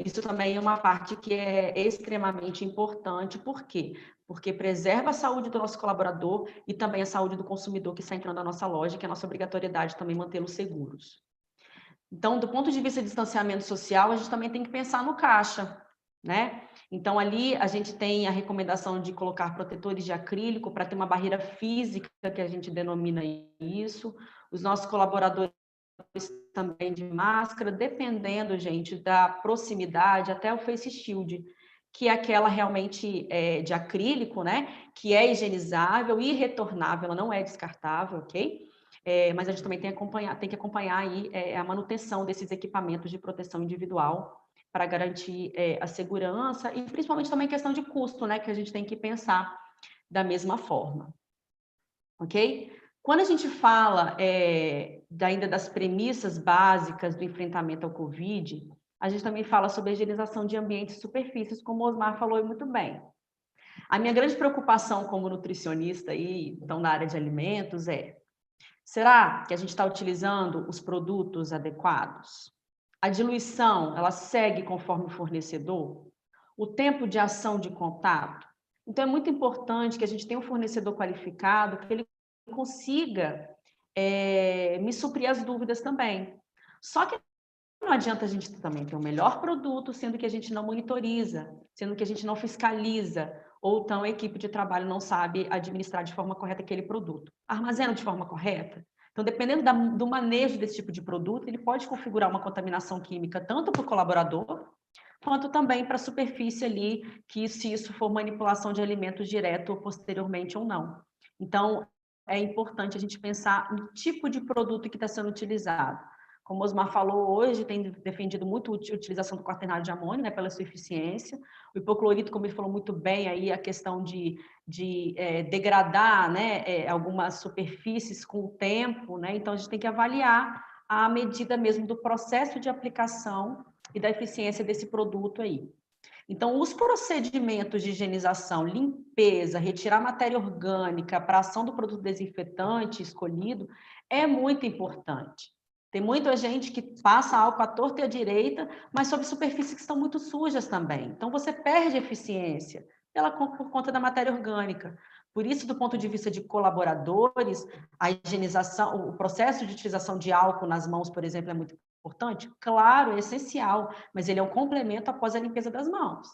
Isso também é uma parte que é extremamente importante. Por quê? Porque preserva a saúde do nosso colaborador e também a saúde do consumidor que está entrando na nossa loja, que é a nossa obrigatoriedade também mantê-los seguros. Então, do ponto de vista de distanciamento social, a gente também tem que pensar no caixa, né? Então, ali a gente tem a recomendação de colocar protetores de acrílico para ter uma barreira física, que a gente denomina isso. Os nossos colaboradores também de máscara, dependendo, gente, da proximidade, até o face shield, que é aquela realmente de acrílico, né? Que é higienizável e retornável, ela não é descartável, ok? Mas a gente também tem que acompanhar aí a manutenção desses equipamentos de proteção individual para garantir a segurança e principalmente também questão de custo, né, que a gente tem que pensar da mesma forma, ok? Quando a gente fala ainda das premissas básicas do enfrentamento ao Covid, a gente também fala sobre a higienização de ambientes e superfícies, como o Osmar falou muito bem. A minha grande preocupação como nutricionista aí, então na área de alimentos, será que a gente está utilizando os produtos adequados? A diluição, ela segue conforme o fornecedor? O tempo de ação de contato? Então, é muito importante que a gente tenha um fornecedor qualificado, que ele consiga me suprir as dúvidas também. Só que não adianta a gente também ter o melhor produto, sendo que a gente não monitoriza, sendo que a gente não fiscaliza, ou então a equipe de trabalho não sabe administrar de forma correta aquele produto. Armazena de forma correta? Então, dependendo do manejo desse tipo de produto, ele pode configurar uma contaminação química tanto para o colaborador, quanto também para a superfície ali, que se isso for manipulação de alimentos direto ou posteriormente ou não. Então, é importante a gente pensar no tipo de produto que está sendo utilizado. Como o Osmar falou hoje, tem defendido muito a utilização do quaternário de amônio, né, pela sua eficiência. O hipoclorito, como ele falou muito bem, aí a questão de degradar, né, algumas superfícies com o tempo, né? Então, a gente tem que avaliar a medida mesmo do processo de aplicação e da eficiência desse produto aí. Então, os procedimentos de higienização, limpeza, retirar matéria orgânica para a ação do produto desinfetante escolhido é muito importante. Tem muita gente que passa álcool à torta e à direita, mas sobre superfícies que estão muito sujas também. Então, você perde eficiência por conta da matéria orgânica. Por isso, do ponto de vista de colaboradores, a higienização, o processo de utilização de álcool nas mãos, por exemplo, é muito importante? Claro, é essencial, mas ele é um complemento após a limpeza das mãos.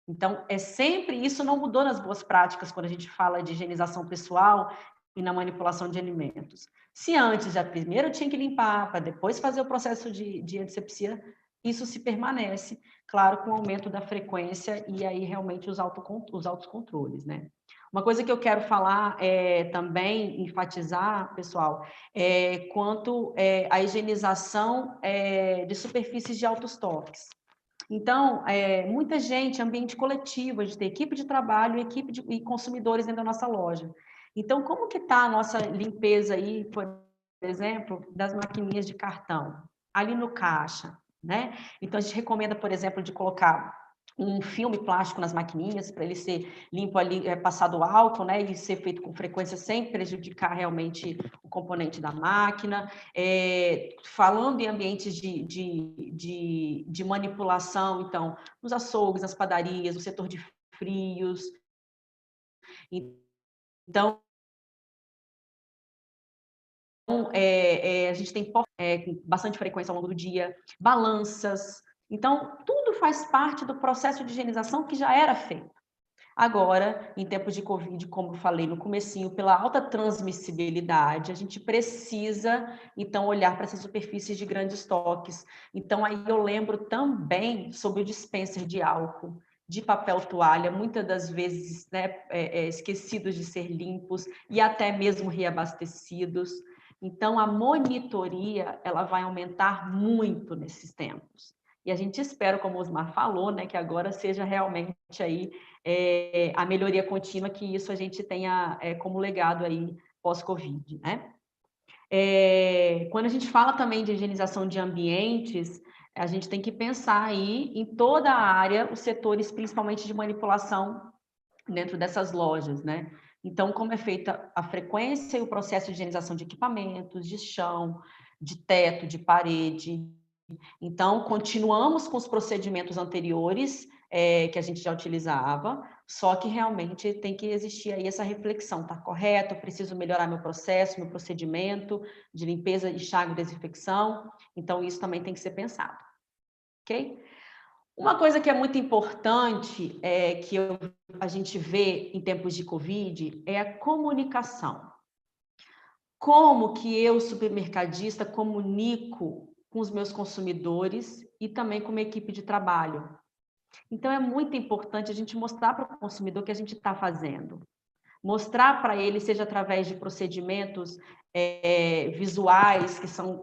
Então, é sempre, isso não mudou nas boas práticas quando a gente fala de higienização pessoal e na manipulação de alimentos. Se antes, já primeiro tinha que limpar, para depois fazer o processo de antisepsia, isso se permanece, claro, com o aumento da frequência e aí realmente os autocontroles, né? Uma coisa que eu quero falar também, enfatizar, pessoal, quanto à higienização de superfícies de altos toques. Então, muita gente, ambiente coletivo, a gente tem equipe de trabalho e consumidores dentro da nossa loja. Então, como que está a nossa limpeza aí, por exemplo, das maquininhas de cartão? Ali no caixa, né? Então, a gente recomenda, por exemplo, de colocar um filme plástico nas maquininhas, para ele ser limpo ali, passado álcool, né, e ser feito com frequência sem prejudicar realmente o componente da máquina. Falando em ambientes de manipulação, então, nos açougues, nas padarias, no setor de frios. Então, a gente tem com bastante frequência ao longo do dia, balanças. Então, tudo faz parte do processo de higienização que já era feito. Agora, em tempos de Covid, como eu falei no comecinho, pela alta transmissibilidade, a gente precisa, então, olhar para essas superfícies de grandes estoques. Então, aí eu lembro também sobre o dispenser de álcool, de papel toalha, muitas das vezes, né, esquecidos de ser limpos e até mesmo reabastecidos. Então, a monitoria, ela vai aumentar muito nesses tempos. E a gente espera, como o Osmar falou, né, que agora seja realmente aí a melhoria contínua, que isso a gente tenha como legado aí pós-Covid, né? Quando a gente fala também de higienização de ambientes, a gente tem que pensar aí em toda a área, os setores, principalmente de manipulação dentro dessas lojas, né? Então, como é feita a frequência e o processo de higienização de equipamentos, de chão, de teto, de parede. Então, continuamos com os procedimentos anteriores que a gente já utilizava, só que realmente tem que existir aí essa reflexão, tá correto? Eu preciso melhorar meu processo, meu procedimento de limpeza, enxágue e desinfecção. Então, isso também tem que ser pensado, ok? Uma coisa que é muito importante, que a gente vê em tempos de Covid, é a comunicação. Como que eu, supermercadista, comunico com os meus consumidores e também com uma equipe de trabalho? Então, é muito importante a gente mostrar para o consumidor o que a gente está fazendo. Mostrar para ele, seja através de procedimentos visuais que são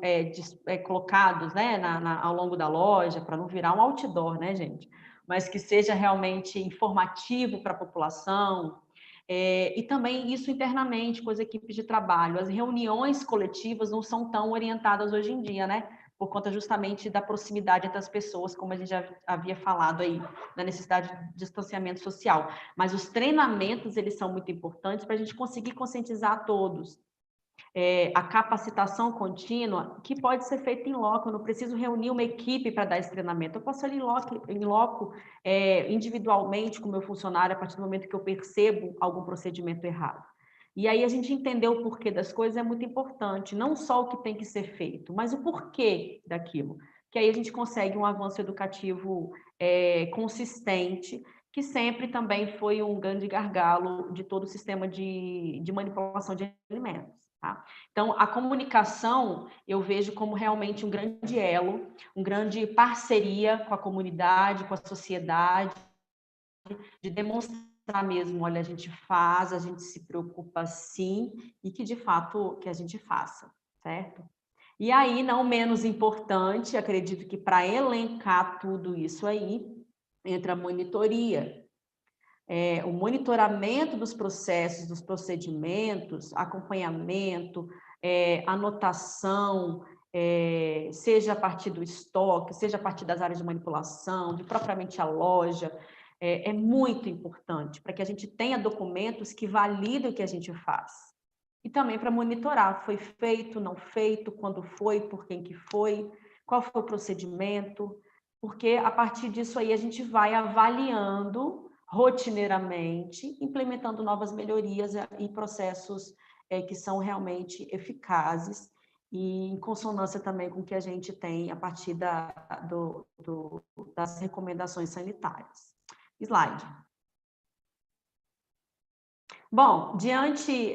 colocados, né, ao longo da loja, para não virar um outdoor, né, gente? Mas que seja realmente informativo para a população. E também isso internamente com as equipes de trabalho. As reuniões coletivas não são tão orientadas hoje em dia, né? Por conta justamente da proximidade entre as pessoas, como a gente já havia falado aí, da necessidade de distanciamento social. Mas os treinamentos, eles são muito importantes para a gente conseguir conscientizar todos. A capacitação contínua, que pode ser feita em loco, eu não preciso reunir uma equipe para dar esse treinamento, eu posso ir em loco individualmente com o meu funcionário, a partir do momento que eu percebo algum procedimento errado. E aí a gente entender o porquê das coisas é muito importante, não só o que tem que ser feito, mas o porquê daquilo, que aí a gente consegue um avanço educativo consistente, que sempre também foi um grande gargalo de todo o sistema de manipulação de alimentos. Tá? Então, a comunicação eu vejo como realmente um grande elo, uma grande parceria com a comunidade, com a sociedade, de demonstrar mesmo, olha, a gente faz, a gente se preocupa sim, e que de fato que a gente faça, certo? E aí, não menos importante, acredito que para elencar tudo isso aí, entra a monitoria. O monitoramento dos processos, dos procedimentos, acompanhamento, anotação, seja a partir do estoque, seja a partir das áreas de manipulação, de propriamente a loja, é muito importante para que a gente tenha documentos que validem o que a gente faz. E também para monitorar, foi feito, não feito, quando foi, por quem que foi, qual foi o procedimento, porque a partir disso aí a gente vai avaliando rotineiramente, implementando novas melhorias e processos que são realmente eficazes e em consonância também com o que a gente tem a partir das recomendações sanitárias. Slide. Bom, diante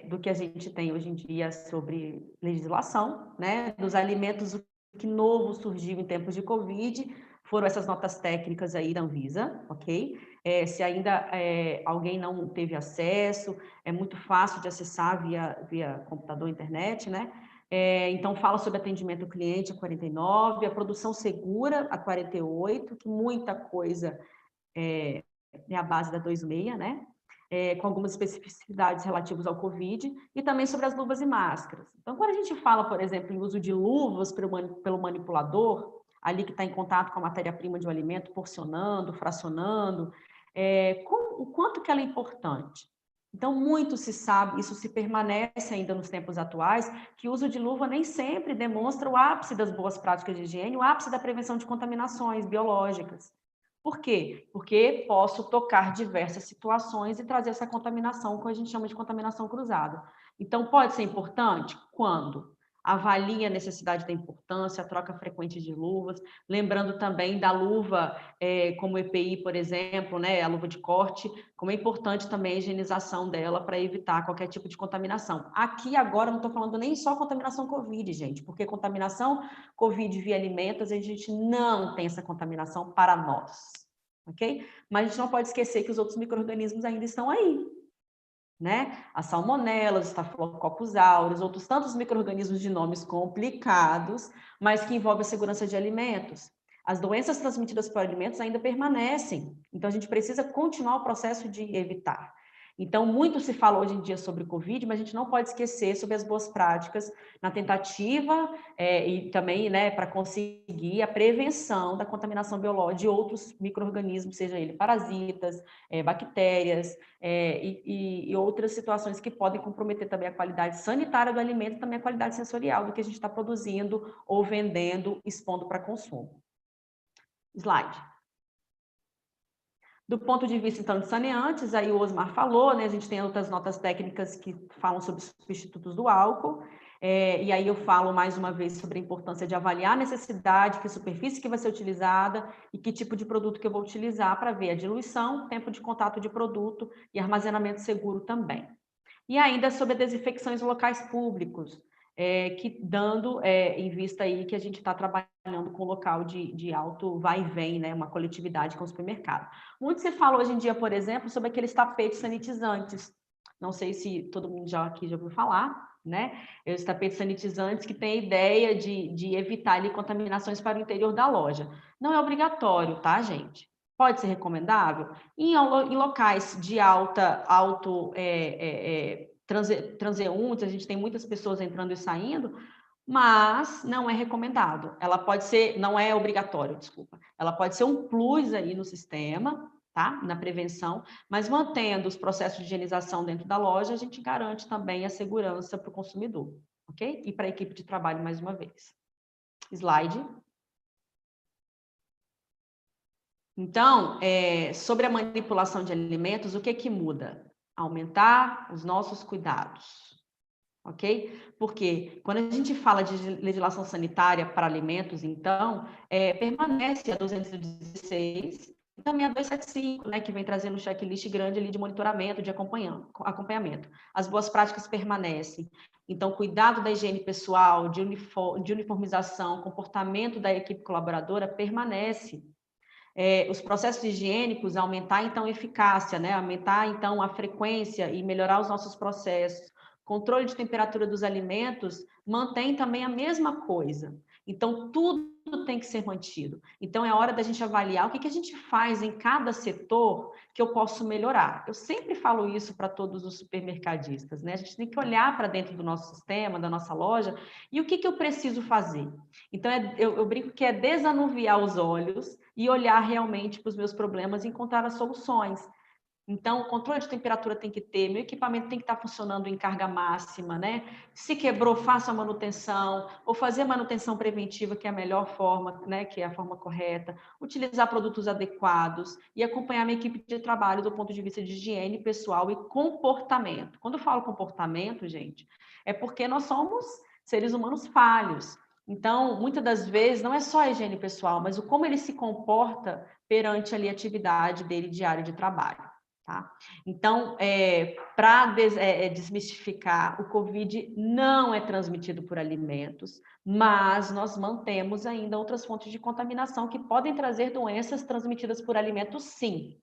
do que a gente tem hoje em dia sobre legislação, né, dos alimentos, o que novo surgiu em tempos de Covid, foram essas notas técnicas aí da Anvisa, ok? Se ainda alguém não teve acesso, é muito fácil de acessar via computador, internet, né? Então, fala sobre atendimento ao cliente, a 49, a produção segura, a 48, que muita coisa é a base da 26, né? Com algumas especificidades relativas ao Covid, e também sobre as luvas e máscaras. Então, quando a gente fala, por exemplo, em uso de luvas pelo manipulador, ali que está em contato com a matéria-prima de um alimento, porcionando, fracionando, o quanto que ela é importante. Então, muito se sabe, isso se permanece ainda nos tempos atuais, que o uso de luva nem sempre demonstra o ápice das boas práticas de higiene, o ápice da prevenção de contaminações biológicas. Por quê? Porque posso tocar diversas situações e trazer essa contaminação, que a gente chama de contaminação cruzada. Então, pode ser importante? Quando? Avalie a necessidade da importância, a troca frequente de luvas, lembrando também da luva como EPI, por exemplo, né, a luva de corte, como é importante também a higienização dela para evitar qualquer tipo de contaminação. Aqui, agora, não estou falando nem só contaminação COVID, gente, porque contaminação COVID via alimentos, a gente não tem essa contaminação para nós, ok? Mas a gente não pode esquecer que os outros micro-organismos ainda estão aí, né? As salmonelas, os estafilococcus aureus, outros tantos micro-organismos de nomes complicados, mas que envolvem a segurança de alimentos. As doenças transmitidas por alimentos ainda permanecem, então a gente precisa continuar o processo de evitar. Então, muito se fala hoje em dia sobre o Covid, mas a gente não pode esquecer sobre as boas práticas na tentativa e também, né, para conseguir a prevenção da contaminação biológica de outros micro-organismos, seja ele parasitas, bactérias e outras situações que podem comprometer também a qualidade sanitária do alimento e também a qualidade sensorial do que a gente está produzindo ou vendendo, expondo para consumo. Slide. Do ponto de vista, então, de saneantes, aí o Osmar falou, né? A gente tem outras notas técnicas que falam sobre substitutos do álcool, e aí eu falo mais uma vez sobre a importância de avaliar a necessidade, que superfície que vai ser utilizada e que tipo de produto que eu vou utilizar para ver a diluição, tempo de contato de produto e armazenamento seguro também. E ainda sobre a desinfecção em locais públicos, que dando em vista aí que a gente está trabalhando com local de alto vai e vem, né, uma coletividade com o supermercado. Muito se fala hoje em dia, por exemplo, sobre aqueles tapetes sanitizantes. Não sei se todo mundo aqui já ouviu falar, né? Os tapetes sanitizantes que têm a ideia de evitar ali contaminações para o interior da loja. Não é obrigatório, tá, gente? Pode ser recomendável? Em locais de transeuntes, a gente tem muitas pessoas entrando e saindo, mas não é recomendado. Ela pode ser, não é obrigatório, desculpa. Ela pode ser um plus aí no sistema, tá? Na prevenção, mas mantendo os processos de higienização dentro da loja, a gente garante também a segurança para o consumidor, ok? E para a equipe de trabalho, mais uma vez. Slide. Então, sobre a manipulação de alimentos, o que muda? Aumentar os nossos cuidados, ok? Porque quando a gente fala de legislação sanitária para alimentos, então, permanece a 216 e também a 275, né, que vem trazendo um checklist grande ali de monitoramento, de acompanhamento. As boas práticas permanecem. Então, cuidado da higiene pessoal, de uniformização, comportamento da equipe colaboradora permanece. Os processos higiênicos, aumentar, então, a eficácia, né? Aumentar, então, a frequência e melhorar os nossos processos. Controle de temperatura dos alimentos mantém também a mesma coisa. Então, tudo tem que ser mantido. Então, é hora da gente avaliar o que a gente faz em cada setor que eu posso melhorar. Eu sempre falo isso para todos os supermercadistas, né? A gente tem que olhar para dentro do nosso sistema, da nossa loja, e o que eu preciso fazer. Então, eu brinco que é desanuviar os olhos e olhar realmente para os meus problemas e encontrar as soluções. Então, o controle de temperatura tem que ter, meu equipamento tem que estar funcionando em carga máxima, né? Se quebrou, faça a manutenção, ou fazer a manutenção preventiva, que é a melhor forma, né? Que é a forma correta, utilizar produtos adequados e acompanhar minha equipe de trabalho do ponto de vista de higiene pessoal e comportamento. Quando eu falo comportamento, gente, é porque nós somos seres humanos falhos. Então, muitas das vezes, não é só a higiene pessoal, mas o como ele se comporta perante ali a atividade dele diária de trabalho. Tá? Então, para desmistificar, o Covid não é transmitido por alimentos, mas nós mantemos ainda outras fontes de contaminação que podem trazer doenças transmitidas por alimentos, sim.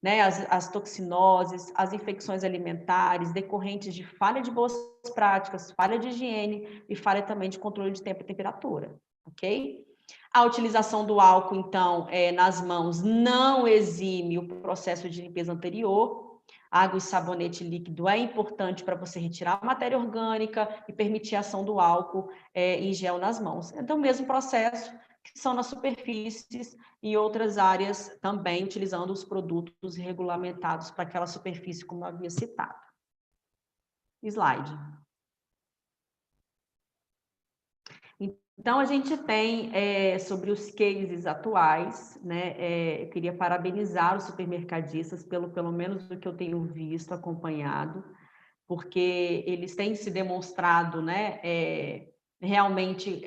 Né? As toxinoses, as infecções alimentares decorrentes de falha de boas práticas, falha de higiene e falha também de controle de tempo e temperatura, ok? A utilização do álcool, então, nas mãos não exime o processo de limpeza anterior. Água e sabonete líquido é importante para você retirar a matéria orgânica e permitir a ação do álcool em gel nas mãos. Então, o mesmo processo que são nas superfícies e outras áreas também, utilizando os produtos regulamentados para aquela superfície, como eu havia citado. Slide. Então, a gente tem, sobre os cases atuais, né, eu queria parabenizar os supermercadistas pelo menos do que eu tenho visto, acompanhado, porque eles têm se demonstrado, né, realmente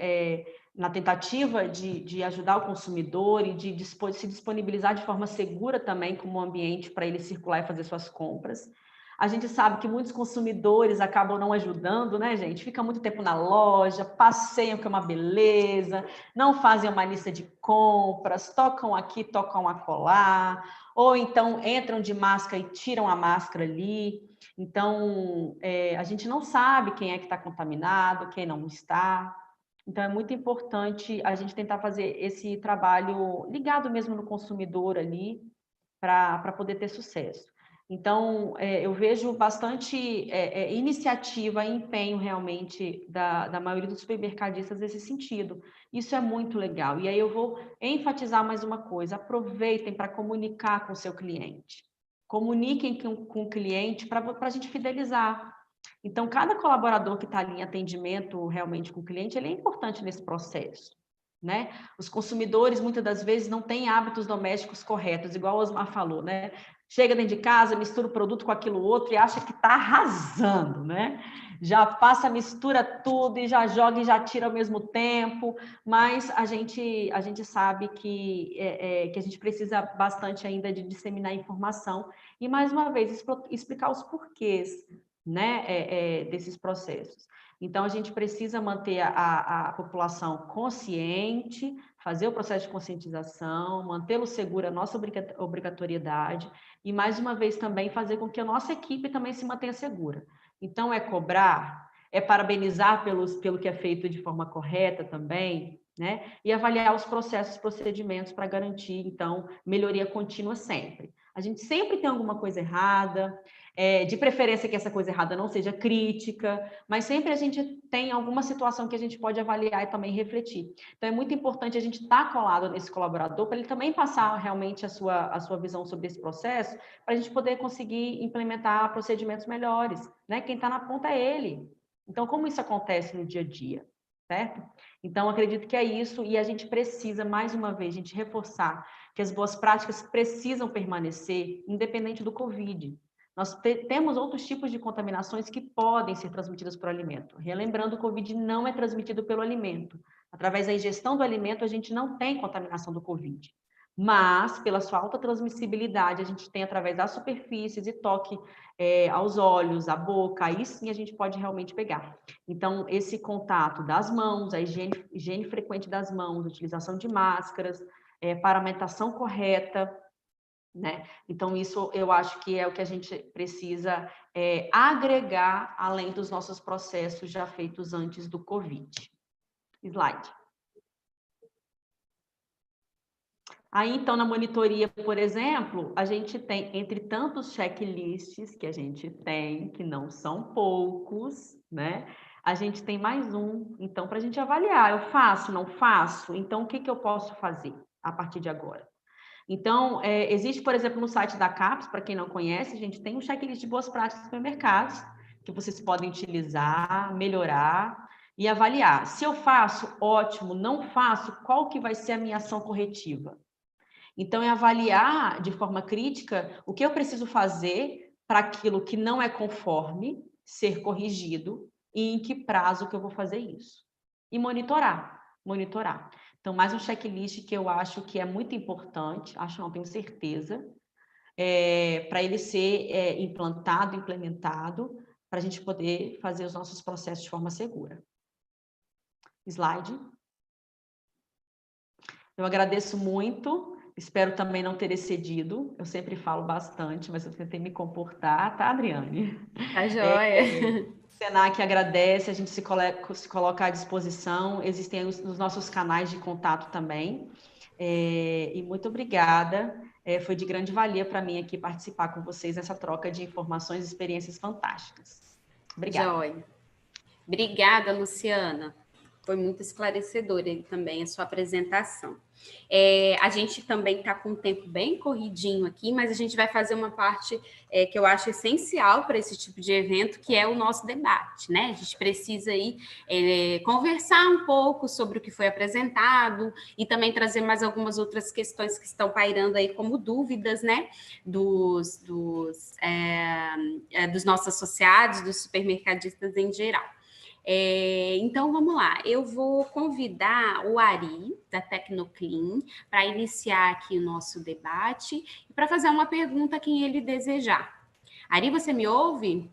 na tentativa de ajudar o consumidor e de se disponibilizar de forma segura também como ambiente para ele circular e fazer suas compras. A gente sabe que muitos consumidores acabam não ajudando, né, gente? Fica muito tempo na loja, passeiam, que é uma beleza, não fazem uma lista de compras, tocam aqui, tocam acolá, ou então entram de máscara e tiram a máscara ali. Então, a gente não sabe quem é que está contaminado, quem não está. Então, é muito importante a gente tentar fazer esse trabalho ligado mesmo no consumidor ali, para poder ter sucesso. Então, eu vejo bastante iniciativa e empenho realmente da maioria dos supermercadistas nesse sentido. Isso é muito legal. E aí eu vou enfatizar mais uma coisa: aproveitem para comunicar com o seu cliente. Comuniquem com o cliente para a gente fidelizar. Então, cada colaborador que está ali em atendimento realmente com o cliente, ele é importante nesse processo. Né? Os consumidores, muitas das vezes, não têm hábitos domésticos corretos, igual o Osmar falou, né? Chega dentro de casa, mistura o produto com aquilo outro e acha que está arrasando, né? Já passa, mistura tudo e já joga e já tira ao mesmo tempo, mas a gente sabe que a gente precisa bastante ainda de disseminar informação e, mais uma vez, explicar os porquês, né, desses processos. Então, a gente precisa manter a população consciente, fazer o processo de conscientização, mantê-lo seguro, a nossa obrigatoriedade, e, mais uma vez, também fazer com que a nossa equipe também se mantenha segura. Então, é cobrar, é parabenizar pelo que é feito de forma correta também, né? E avaliar os processos, procedimentos para garantir, então, melhoria contínua sempre. A gente sempre tem alguma coisa errada, de preferência que essa coisa errada não seja crítica, mas sempre a gente tem alguma situação que a gente pode avaliar e também refletir. Então, é muito importante a gente estar colado nesse colaborador para ele também passar realmente a sua visão sobre esse processo, para a gente poder conseguir implementar procedimentos melhores, né? Quem está na ponta é ele. Então, como isso acontece no dia a dia, certo? Então, acredito que é isso, e a gente precisa, mais uma vez, a gente reforçar que as boas práticas precisam permanecer, independente do Covid. Nós temos outros tipos de contaminações que podem ser transmitidas por alimento. Relembrando, o Covid não é transmitido pelo alimento. Através da ingestão do alimento, a gente não tem contaminação do Covid. Mas, pela sua alta transmissibilidade, a gente tem através das superfícies e toque aos olhos, à boca, aí sim a gente pode realmente pegar. Então, esse contato das mãos, a higiene frequente das mãos, utilização de máscaras, paramentação correta, né? Então, isso eu acho que é o que a gente precisa agregar além dos nossos processos já feitos antes do Covid. Slide. Aí, então, na monitoria, por exemplo, a gente tem, entre tantos checklists que a gente tem, que não são poucos, né? A gente tem mais um, então, para a gente avaliar, eu faço, não faço? Então, o que eu posso fazer a partir de agora? Então, existe, por exemplo, no site da CAPES, para quem não conhece, a gente tem um checklist de boas práticas dos supermercados, que vocês podem utilizar, melhorar e avaliar. Se eu faço, ótimo, não faço, qual que vai ser a minha ação corretiva? Então, é avaliar de forma crítica o que eu preciso fazer para aquilo que não é conforme ser corrigido e em que prazo que eu vou fazer isso. E monitorar. Então, mais um checklist que eu acho que é muito importante, acho não, tenho certeza, para ele ser implantado, implementado, para a gente poder fazer os nossos processos de forma segura. Slide. Eu agradeço muito, espero também não ter excedido, eu sempre falo bastante, mas eu tentei me comportar, tá, Adriane? Tá joia. O Senac agradece, a gente se coloca à disposição, existem os nossos canais de contato também, e muito obrigada, foi de grande valia para mim aqui participar com vocês nessa troca de informações e experiências fantásticas. Obrigada. Joia. Obrigada, Luciana. Foi muito esclarecedora também a sua apresentação. A gente também está com um tempo bem corridinho aqui, mas a gente vai fazer uma parte que eu acho essencial para esse tipo de evento, que é o nosso debate, né? A gente precisa aí conversar um pouco sobre o que foi apresentado e também trazer mais algumas outras questões que estão pairando aí como dúvidas, né? Dos nossos associados, dos supermercadistas em geral. Então, vamos lá. Eu vou convidar o Ari, da Tecnoclean, para iniciar aqui o nosso debate e para fazer uma pergunta a quem ele desejar. Ari, você me ouve?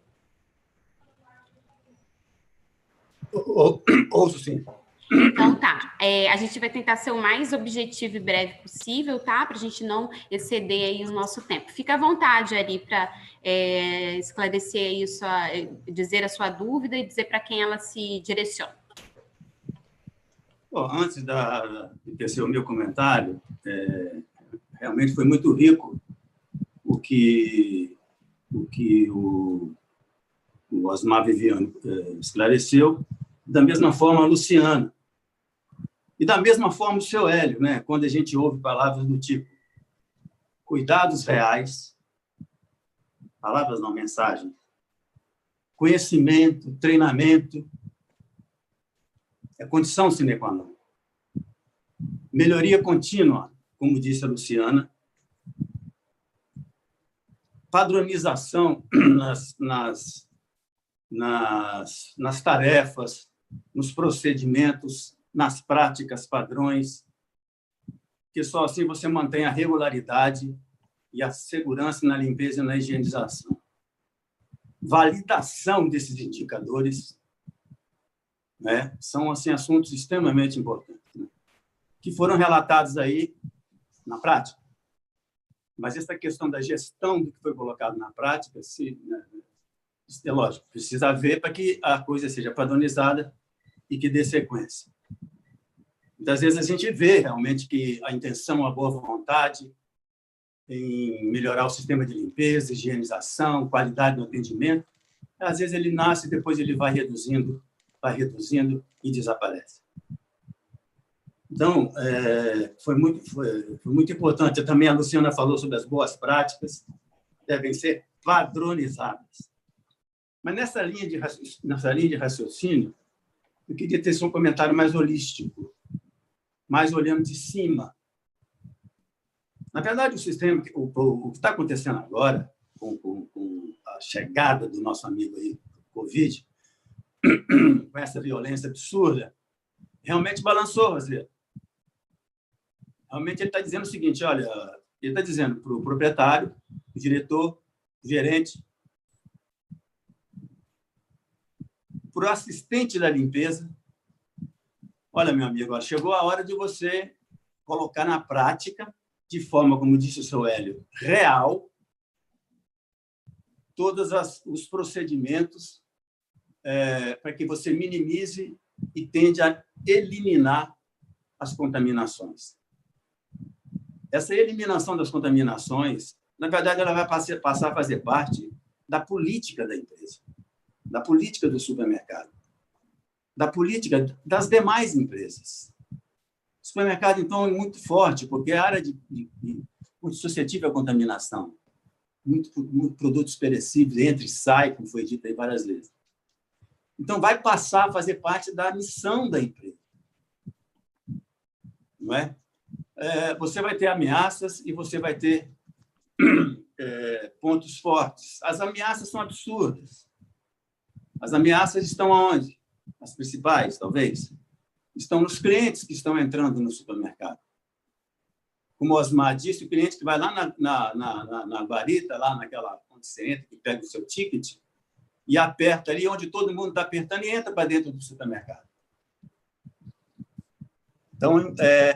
Ouço, sim. Então tá, a gente vai tentar ser o mais objetivo e breve possível, tá? Para a gente não exceder aí o nosso tempo. Fica à vontade, Ari, para esclarecer aí dizer a sua dúvida e dizer para quem ela se direciona. Bom, antes de tecer o meu comentário, realmente foi muito rico o que o Osmar Viviano esclareceu, da mesma forma a Luciana. E da mesma forma o seu Hélio, né? Quando a gente ouve palavras do tipo cuidados reais, palavras não, mensagem, conhecimento, treinamento, é condição sine qua non. Melhoria contínua, como disse a Luciana, padronização nas tarefas, nos procedimentos, nas práticas padrões, que só assim você mantém a regularidade e a segurança na limpeza e na higienização. Validação desses indicadores, né, são assim, assuntos extremamente importantes, né, que foram relatados aí na prática. Mas essa questão da gestão do que foi colocado na prática, é lógico, precisa haver para que a coisa seja padronizada e que dê sequência. Muitas vezes a gente vê realmente que a intenção, a boa vontade em melhorar o sistema de limpeza, higienização, qualidade no atendimento, às vezes ele nasce e depois ele vai reduzindo e desaparece. Então, foi muito importante. Também a Luciana falou sobre as boas práticas, devem ser padronizadas. Mas nessa linha de raciocínio, eu queria ter um comentário mais holístico, mais olhando de cima. Na verdade, o sistema, o que está acontecendo agora, com a chegada do nosso amigo aí, Covid, com essa violência absurda, realmente balançou, Roseira. Realmente ele está dizendo o seguinte, olha, ele está dizendo para o proprietário, o diretor, o gerente, para o assistente da limpeza, olha, meu amigo, chegou a hora de você colocar na prática de forma, como disse o seu Hélio, real, todos os procedimentos para que você minimize e tende a eliminar as contaminações. Essa eliminação das contaminações, na verdade, ela vai passar a fazer parte da política da empresa, da política do supermercado, da política das demais empresas. O supermercado, então, é muito forte, porque é a área muito suscetível à contaminação. Muito produtos perecíveis, entra e sai, como foi dito aí várias vezes. Então, vai passar a fazer parte da missão da empresa. Não é? Você vai ter ameaças e você vai ter pontos fortes. As ameaças são absurdas. As ameaças estão aonde? As principais, talvez. Estão nos clientes que estão entrando no supermercado. Como o Osmar disse, o cliente que vai lá na guarita, lá naquela onde você entra, que pega o seu ticket, e aperta ali onde todo mundo está apertando e entra para dentro do supermercado. Então,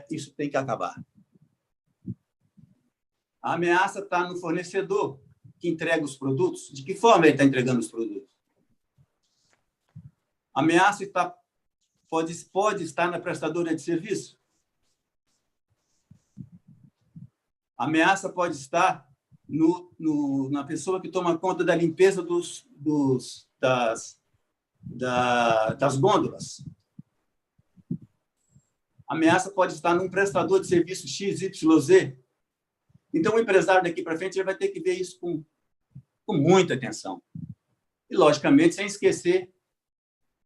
isso tem que acabar. A ameaça está no fornecedor que entrega os produtos. De que forma ele está entregando os produtos? A ameaça pode estar na prestadora de serviço. A ameaça pode estar na pessoa que toma conta da limpeza das gôndolas. A ameaça pode estar num prestador de serviço XYZ. Então, o empresário daqui para frente vai ter que ver isso com muita atenção. E, logicamente, sem esquecer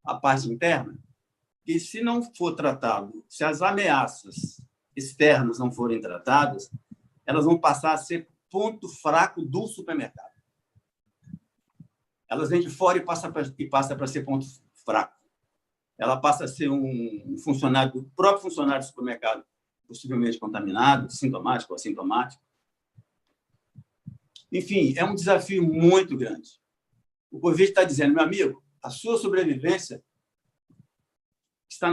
a parte interna. E se não for tratado, se as ameaças externas não forem tratadas, elas vão passar a ser ponto fraco do supermercado. Elas vêm de fora e passa para ser ponto fraco. Ela passa a ser um funcionário, o próprio funcionário do supermercado, possivelmente contaminado, sintomático ou assintomático. Enfim, é um desafio muito grande. O Covid está dizendo, meu amigo, a sua sobrevivência está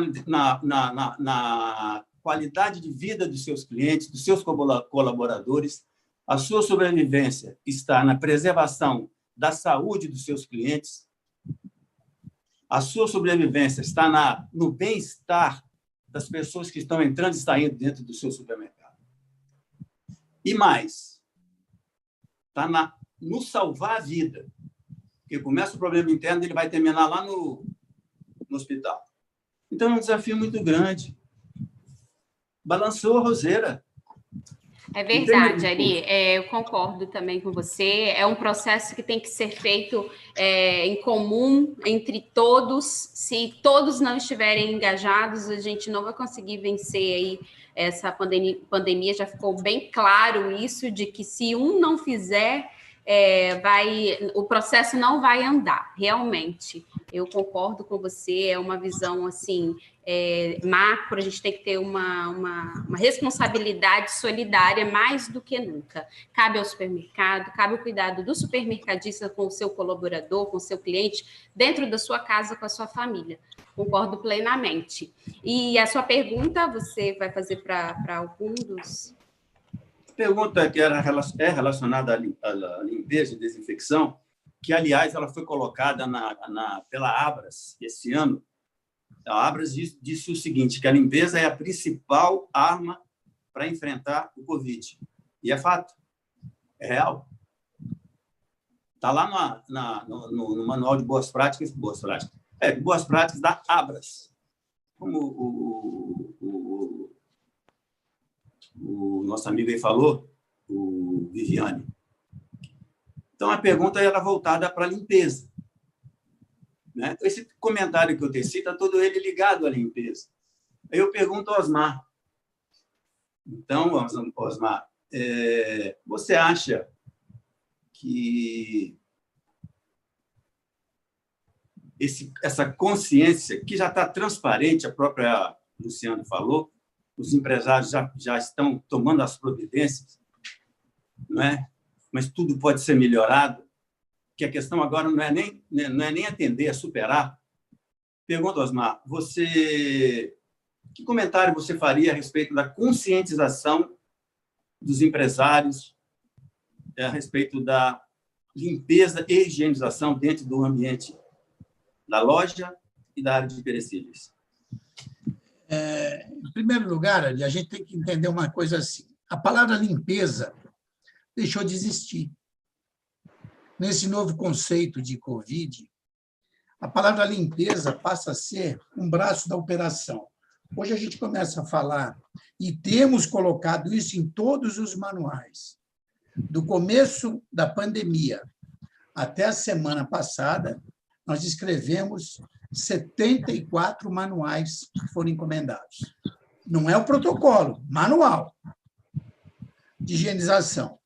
na qualidade de vida dos seus clientes, dos seus colaboradores. A sua sobrevivência está na preservação da saúde dos seus clientes. A sua sobrevivência está no bem-estar das pessoas que estão entrando e saindo dentro do seu supermercado. E mais, está no salvar a vida. Porque começa o problema interno, ele vai terminar lá no hospital. Então, é um desafio muito grande. Balançou a roseira. É verdade, Ari, eu concordo também com você. É um processo que tem que ser feito em comum, entre todos. Se todos não estiverem engajados, a gente não vai conseguir vencer aí essa pandemia. Já ficou bem claro isso, de que se um não fizer, o processo não vai andar, realmente. Eu concordo com você, é uma visão assim, macro, a gente tem que ter uma responsabilidade solidária mais do que nunca. Cabe ao supermercado, cabe o cuidado do supermercadista com o seu colaborador, com o seu cliente, dentro da sua casa, com a sua família. Concordo plenamente. E a sua pergunta, você vai fazer para algum dos... A pergunta que é relacionada à limpeza e desinfecção, que, aliás, ela foi colocada pela Abras esse ano. A Abras disse o seguinte, que a limpeza é a principal arma para enfrentar o Covid. E é fato, é real. Está lá no Manual de Boas Práticas da Abras. Como o nosso amigo aí falou, o Viviane. Então, a pergunta era voltada para a limpeza. Né? Esse comentário que eu teci está todo ele ligado à limpeza. Aí eu pergunto ao Osmar. Então, Osmar, você acha que essa consciência, que já está transparente, a própria Luciana falou, os empresários já estão tomando as providências, não é? Mas tudo pode ser melhorado, que a questão agora não é nem atender, é superar. Pergunta, Osmar, que comentário você faria a respeito da conscientização dos empresários a respeito da limpeza e higienização dentro do ambiente da loja e da área de perecíveis? Em primeiro lugar, a gente tem que entender uma coisa assim. A palavra limpeza deixou de existir. Nesse novo conceito de Covid, a palavra limpeza passa a ser um braço da operação. Hoje a gente começa a falar, e temos colocado isso em todos os manuais. Do começo da pandemia até a semana passada, nós escrevemos 74 manuais que foram encomendados. Não é o protocolo, manual de higienização.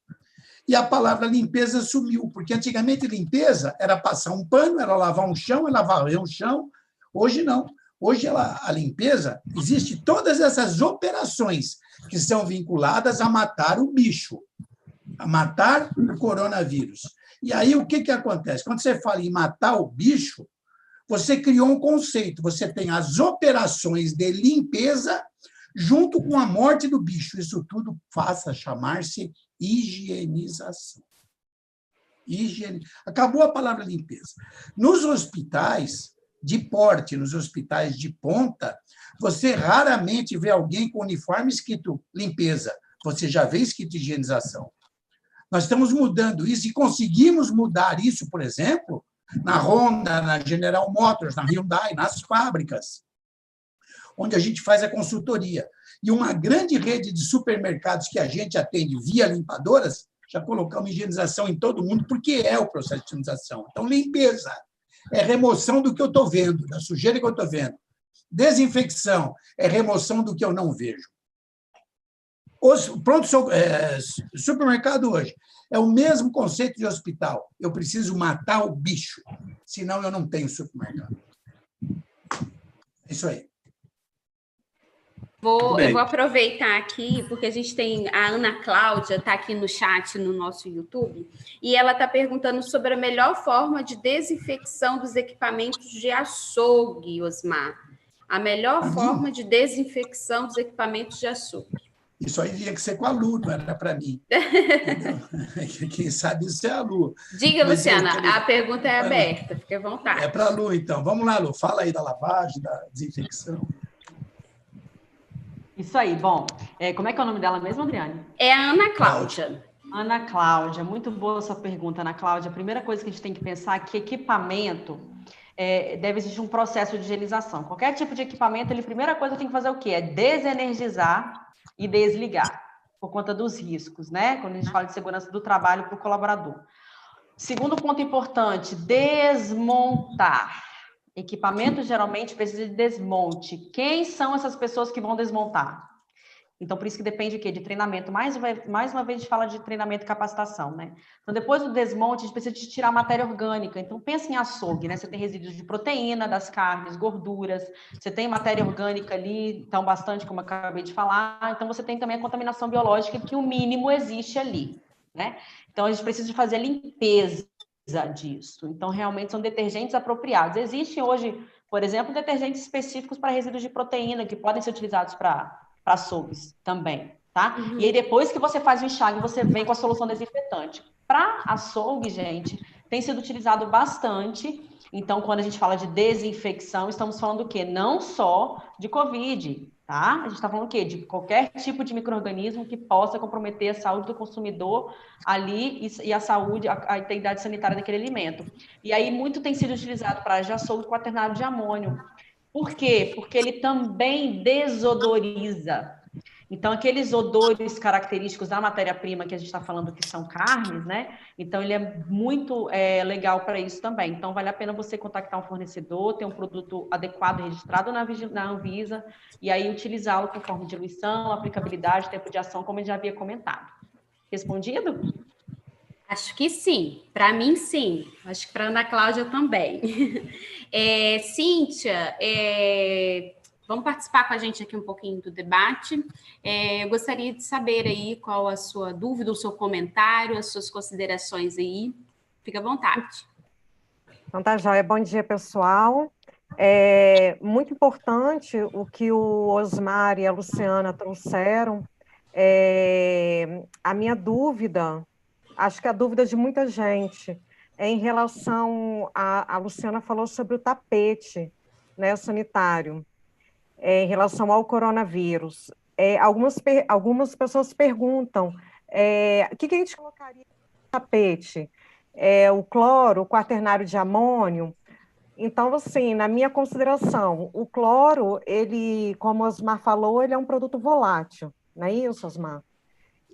E a palavra limpeza sumiu, porque antigamente limpeza era passar um pano, era lavar um chão, era varrer um chão. Hoje não. Hoje a limpeza, existe todas essas operações que são vinculadas a matar o bicho, a matar o coronavírus. E aí o que acontece? Quando você fala em matar o bicho, você criou um conceito, você tem as operações de limpeza junto com a morte do bicho. Isso tudo passa a chamar-se higienização. Acabou a palavra limpeza. Nos hospitais de porte, nos hospitais de ponta, você raramente vê alguém com uniforme escrito limpeza. Você já vê escrito higienização. Nós estamos mudando isso e conseguimos mudar isso, por exemplo, na Honda, na General Motors, na Hyundai, nas fábricas, onde a gente faz a consultoria. E uma grande rede de supermercados que a gente atende via limpadoras, já colocamos higienização em todo mundo, porque é o processo de higienização. Então, limpeza é remoção do que eu estou vendo, da sujeira que eu estou vendo. Desinfecção é remoção do que eu não vejo. Supermercado hoje é o mesmo conceito de hospital. Eu preciso matar o bicho, senão eu não tenho supermercado. É isso aí. Eu vou aproveitar aqui, porque a gente tem a Ana Cláudia, está aqui no chat no nosso YouTube, e ela está perguntando sobre a melhor forma de desinfecção dos equipamentos de açougue, Osmar. A melhor forma de desinfecção dos equipamentos de açougue. Isso aí tinha que ser com a Lu, não era para mim. Quem sabe isso é a Lu. Diga, Luciana, a pergunta é aberta, fique à vontade. É para a Lu, então. Vamos lá, Lu, fala aí da lavagem, da desinfecção. Isso aí, bom. Como é que é o nome dela mesmo, Adriane? É a Ana Cláudia. Ana Cláudia, muito boa a sua pergunta, Ana Cláudia. A primeira coisa que a gente tem que pensar é que equipamento deve existir um processo de higienização. Qualquer tipo de equipamento, a primeira coisa tem que fazer o quê? É desenergizar e desligar, por conta dos riscos, né? Quando a gente fala de segurança do trabalho para o colaborador. Segundo ponto importante, desmontar. Equipamento geralmente precisa de desmonte. Quem são essas pessoas que vão desmontar? Então, por isso que depende o quê? De treinamento. Mais uma vez, a gente fala de treinamento e capacitação, né? Então, depois do desmonte, a gente precisa de tirar matéria orgânica. Então, pensa em açougue, né? Você tem resíduos de proteína, das carnes, gorduras. Você tem matéria orgânica ali, então bastante, como eu acabei de falar. Então, você tem também a contaminação biológica, que o mínimo existe ali, né? Então, a gente precisa de fazer a limpeza disso. Então, realmente, são detergentes apropriados. Existem hoje, por exemplo, detergentes específicos para resíduos de proteína, que podem ser utilizados para açougues também, tá? E aí, depois que você faz o enxágue, você vem com a solução desinfetante. Para açougue, gente, tem sido utilizado bastante. Então, quando a gente fala de desinfecção, estamos falando do quê? Não só de Covid, tá? A gente está falando o quê? De qualquer tipo de micro-organismo que possa comprometer a saúde do consumidor ali e a saúde, a integridade sanitária daquele alimento. E aí, muito tem sido utilizado para de açougue quaternário de amônio. Por quê? Porque ele também desodoriza. Então, aqueles odores característicos da matéria-prima que a gente está falando que são carnes, né? Então, ele é muito legal para isso também. Então, vale a pena você contactar um fornecedor, ter um produto adequado, registrado na Anvisa, e aí utilizá-lo conforme diluição, aplicabilidade, tempo de ação, como eu já havia comentado. Respondido? Acho que sim. Para mim, sim. Acho que para a Ana Cláudia também. Cíntia, vamos participar com a gente aqui um pouquinho do debate. Eu gostaria de saber aí qual a sua dúvida, o seu comentário, as suas considerações aí. Fica à vontade. Então, tá, joia. Bom dia, pessoal. Muito importante o que o Osmar e a Luciana trouxeram A minha dúvida, acho que a dúvida de muita gente, é em relação a Luciana falou sobre o tapete, né, sanitário, em relação ao coronavírus. Algumas pessoas perguntam o que a gente colocaria no tapete? O cloro, o quaternário de amônio? Então, assim, na minha consideração, o cloro, ele, como o Osmar falou, ele é um produto volátil, não é isso, Osmar?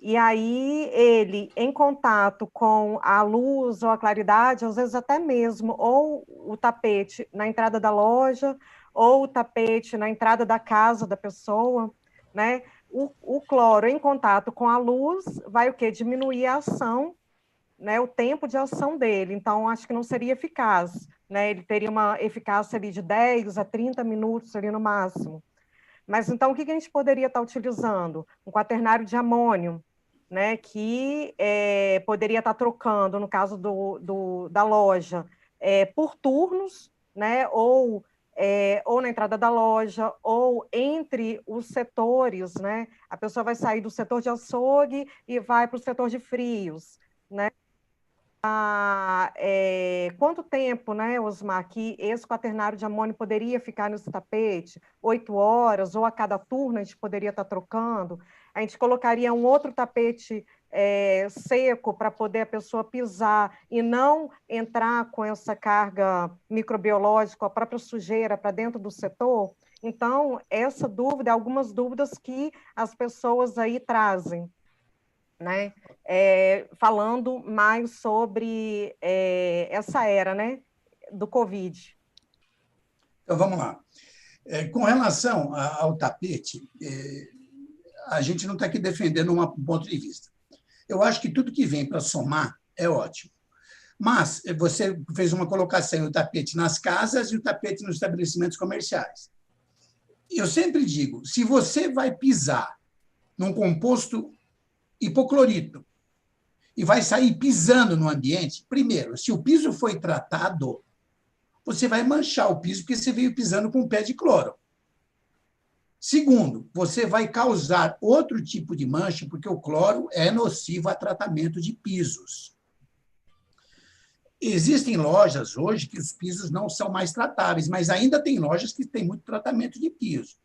E aí, ele, em contato com a luz ou a claridade, às vezes até mesmo, ou o tapete na entrada da loja, ou o tapete na entrada da casa da pessoa, né? O cloro em contato com a luz vai o quê? Diminuir a ação, né? O tempo de ação dele. Então, acho que não seria eficaz, né? Ele teria uma eficácia ali de 10 a 30 minutos ali no máximo. Mas, então, o que a gente poderia estar utilizando? Um quaternário de amônio, né, que poderia estar trocando, no caso da loja, por turnos, né, ou na entrada da loja, ou entre os setores, né? A pessoa vai sair do setor de açougue e vai para o setor de frios, né? Quanto tempo, né, Osmar, que esse quaternário de amônio poderia ficar nesse tapete? 8 horas, ou a cada turno a gente poderia estar trocando? A gente colocaria um outro tapete seco para poder a pessoa pisar e não entrar com essa carga microbiológica, a própria sujeira para dentro do setor? Então, essa dúvida, algumas dúvidas que as pessoas aí trazem, né? Falando mais sobre essa era, né, do Covid. Então, vamos lá. Com relação ao tapete, a gente não está aqui defendendo um ponto de vista. Eu acho que tudo que vem para somar é ótimo. Mas você fez uma colocação, o tapete nas casas e o tapete nos estabelecimentos comerciais. Eu sempre digo, se você vai pisar num composto hipoclorito e vai sair pisando no ambiente, primeiro, se o piso foi tratado, você vai manchar o piso porque você veio pisando com um pé de cloro. Segundo, você vai causar outro tipo de mancha, porque o cloro é nocivo a tratamento de pisos. Existem lojas hoje que os pisos não são mais tratáveis, mas ainda tem lojas que têm muito tratamento de piso.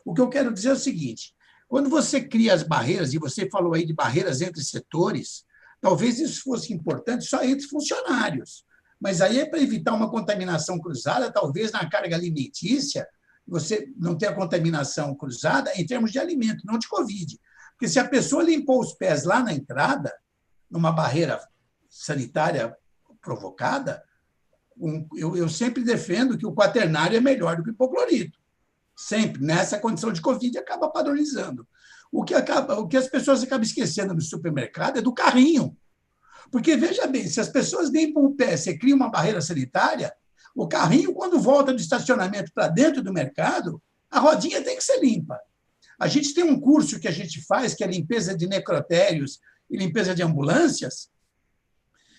O que eu quero dizer é o seguinte, quando você cria as barreiras, e você falou aí de barreiras entre setores, talvez isso fosse importante só entre funcionários, mas aí é para evitar uma contaminação cruzada, talvez na carga alimentícia, você não ter a contaminação cruzada em termos de alimento, não de Covid. Porque se a pessoa limpou os pés lá na entrada, numa barreira sanitária provocada, eu sempre defendo que o quaternário é melhor do que o hipoclorito. Sempre, nessa condição de Covid, acaba padronizando. O que as pessoas acabam esquecendo no supermercado é do carrinho. Porque, veja bem, se as pessoas limpam o pé, você cria uma barreira sanitária, o carrinho, quando volta do estacionamento para dentro do mercado, a rodinha tem que ser limpa. A gente tem um curso que a gente faz, que é limpeza de necrotérios e limpeza de ambulâncias,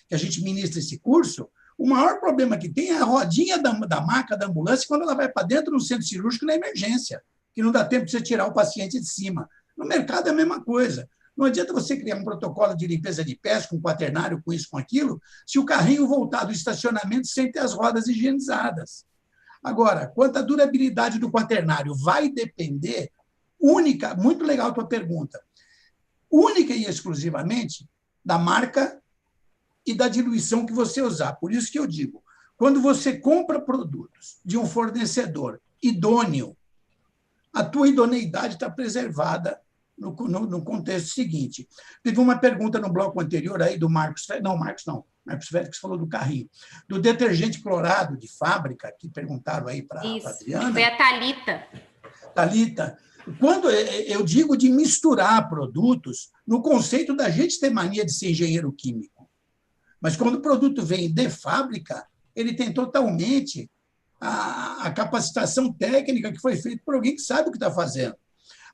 que a gente ministra esse curso. O maior problema que tem é a rodinha da maca da ambulância quando ela vai para dentro do centro cirúrgico na emergência, que não dá tempo de você tirar o paciente de cima. No mercado é a mesma coisa. Não adianta você criar um protocolo de limpeza de pés, com quaternário, com isso, com aquilo, se o carrinho voltar do estacionamento sem ter as rodas higienizadas. Agora, quanto à durabilidade do quaternário, vai depender, muito legal a tua pergunta, única e exclusivamente da marca e da diluição que você usar. Por isso que eu digo, quando você compra produtos de um fornecedor idôneo, a tua idoneidade está preservada no contexto seguinte. Teve uma pergunta no bloco anterior aí do Marcos Félix falou do carrinho, do detergente clorado de fábrica, que perguntaram aí para a Adriana. Foi a Thalita. Thalita, quando eu digo de misturar produtos, no conceito da gente ter mania de ser engenheiro químico, mas quando o produto vem de fábrica, ele tem totalmente a capacitação técnica que foi feita por alguém que sabe o que está fazendo.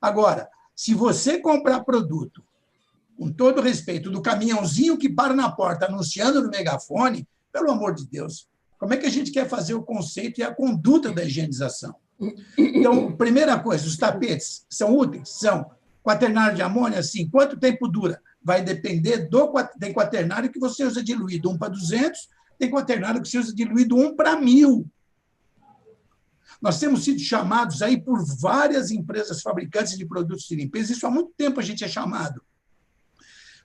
Agora, se você comprar produto, com todo respeito, do caminhãozinho que para na porta anunciando no megafone, pelo amor de Deus, como é que a gente quer fazer o conceito e a conduta da higienização? Então, primeira coisa, os tapetes são úteis? São. Quaternário de amônia, assim, quanto tempo dura? Vai depender do... Tem quaternário que você usa diluído 1 para 200, tem quaternário que você usa diluído 1 para 1000. Nós temos sido chamados aí por várias empresas fabricantes de produtos de limpeza, isso há muito tempo a gente é chamado,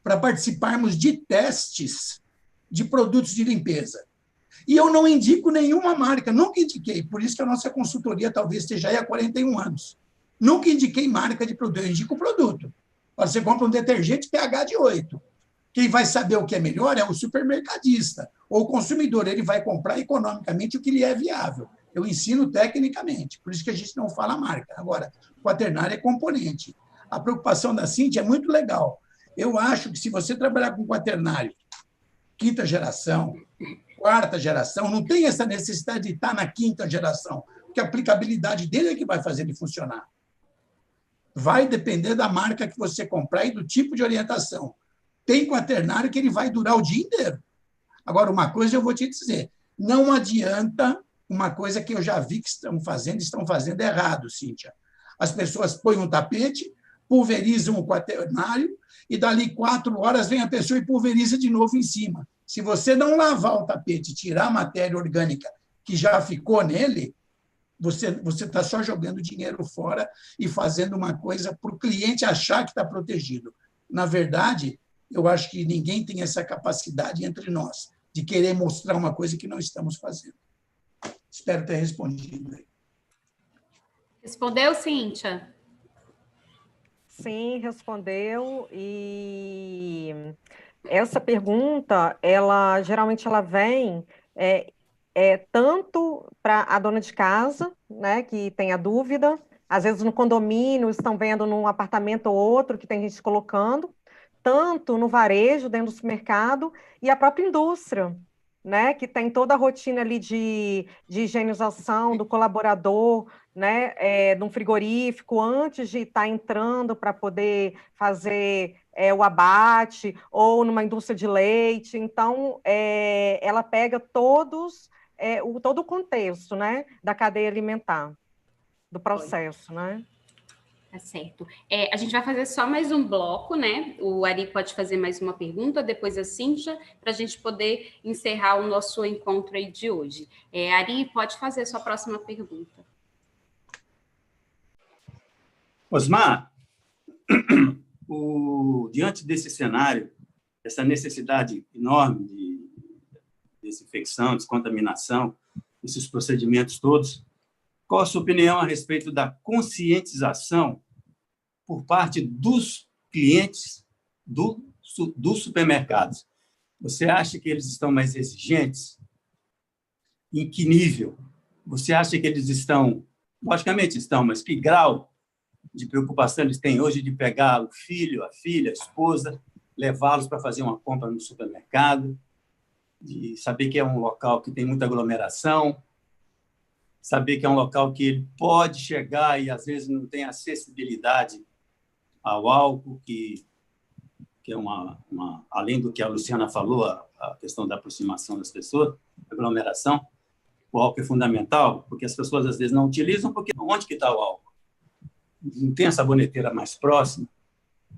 para participarmos de testes de produtos de limpeza. E eu não indico nenhuma marca, nunca indiquei, por isso que a nossa consultoria talvez esteja aí há 41 anos. Nunca indiquei marca de produto, eu indico o produto. Você compra um detergente pH de 8. Quem vai saber o que é melhor é o supermercadista, ou o consumidor, ele vai comprar economicamente o que lhe é viável. Eu ensino tecnicamente, por isso que a gente não fala marca. Agora, quaternário é componente. A preocupação da Cíntia é muito legal. Eu acho que se você trabalhar com quaternário, quinta geração, quarta geração, não tem essa necessidade de estar na quinta geração, porque a aplicabilidade dele é que vai fazer ele funcionar. Vai depender da marca que você comprar e do tipo de orientação. Tem quaternário que ele vai durar o dia inteiro. Agora, uma coisa eu vou te dizer, não adianta uma coisa que eu já vi que estão fazendo errado, Cíntia. As pessoas põem um tapete, pulverizam o quaternário e dali 4 horas vem a pessoa e pulveriza de novo em cima. Se você não lavar o tapete, tirar a matéria orgânica que já ficou nele, você está só jogando dinheiro fora e fazendo uma coisa para o cliente achar que está protegido. Na verdade, eu acho que ninguém tem essa capacidade entre nós de querer mostrar uma coisa que não estamos fazendo. Espero ter respondido. Respondeu, Cíntia? Sim, respondeu. E essa pergunta, ela geralmente ela vem tanto para a dona de casa, né, que tem a dúvida, às vezes no condomínio estão vendo num apartamento ou outro que tem gente colocando, tanto no varejo, dentro do supermercado, e a própria indústria, né, que tem toda a rotina ali de higienização do colaborador, né, de um frigorífico, antes de estar entrando para poder fazer o abate, ou numa indústria de leite. Então, ela pega todo o contexto, né, da cadeia alimentar, do processo, né? Tá certo. A gente vai fazer só mais um bloco, né? O Ari pode fazer mais uma pergunta, depois a Cíntia, para a gente poder encerrar o nosso encontro aí de hoje. Ari, pode fazer a sua próxima pergunta. Osmar, diante desse cenário, essa necessidade enorme de desinfecção, descontaminação, esses procedimentos todos, qual a sua opinião a respeito da conscientização por parte dos clientes dos supermercados? Você acha que eles estão mais exigentes? Em que nível? Você acha que eles estão... Logicamente estão, mas que grau de preocupação eles têm hoje de pegar o filho, a filha, a esposa, levá-los para fazer uma compra no supermercado, de saber que é um local que tem muita aglomeração, saber que é um local que ele pode chegar e, às vezes, não tem acessibilidade ao álcool, que é além do que a Luciana falou, a questão da aproximação das pessoas, aglomeração, o álcool é fundamental, porque as pessoas, às vezes, não utilizam, porque onde que está o álcool? Não tem a saboneteira mais próxima,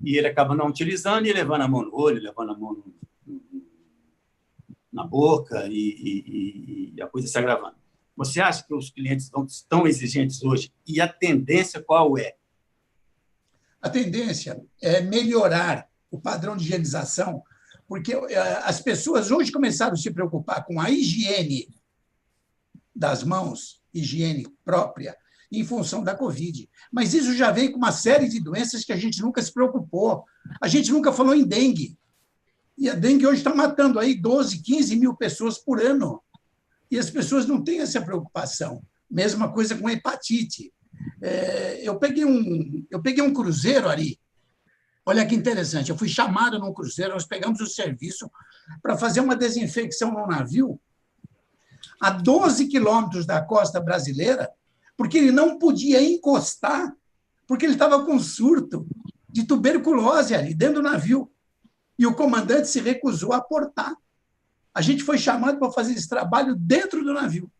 e ele acaba não utilizando e levando a mão no olho, levando a mão na boca, e a coisa se agravando. Você acha que os clientes estão exigentes hoje? E a tendência qual é? A tendência é melhorar o padrão de higienização, porque as pessoas hoje começaram a se preocupar com a higiene das mãos, higiene própria, em função da Covid. Mas isso já vem com uma série de doenças que a gente nunca se preocupou. A gente nunca falou em dengue. E a dengue hoje está matando aí 12, 15 mil pessoas por ano. E as pessoas não têm essa preocupação. Mesma coisa com a hepatite. Eu peguei um cruzeiro ali. Olha que interessante. Eu fui chamado num cruzeiro, nós pegamos o serviço para fazer uma desinfecção no navio a 12 quilômetros da costa brasileira, porque ele não podia encostar, porque ele estava com surto de tuberculose ali dentro do navio. E o comandante se recusou a aportar. A gente foi chamado para fazer esse trabalho dentro do navio.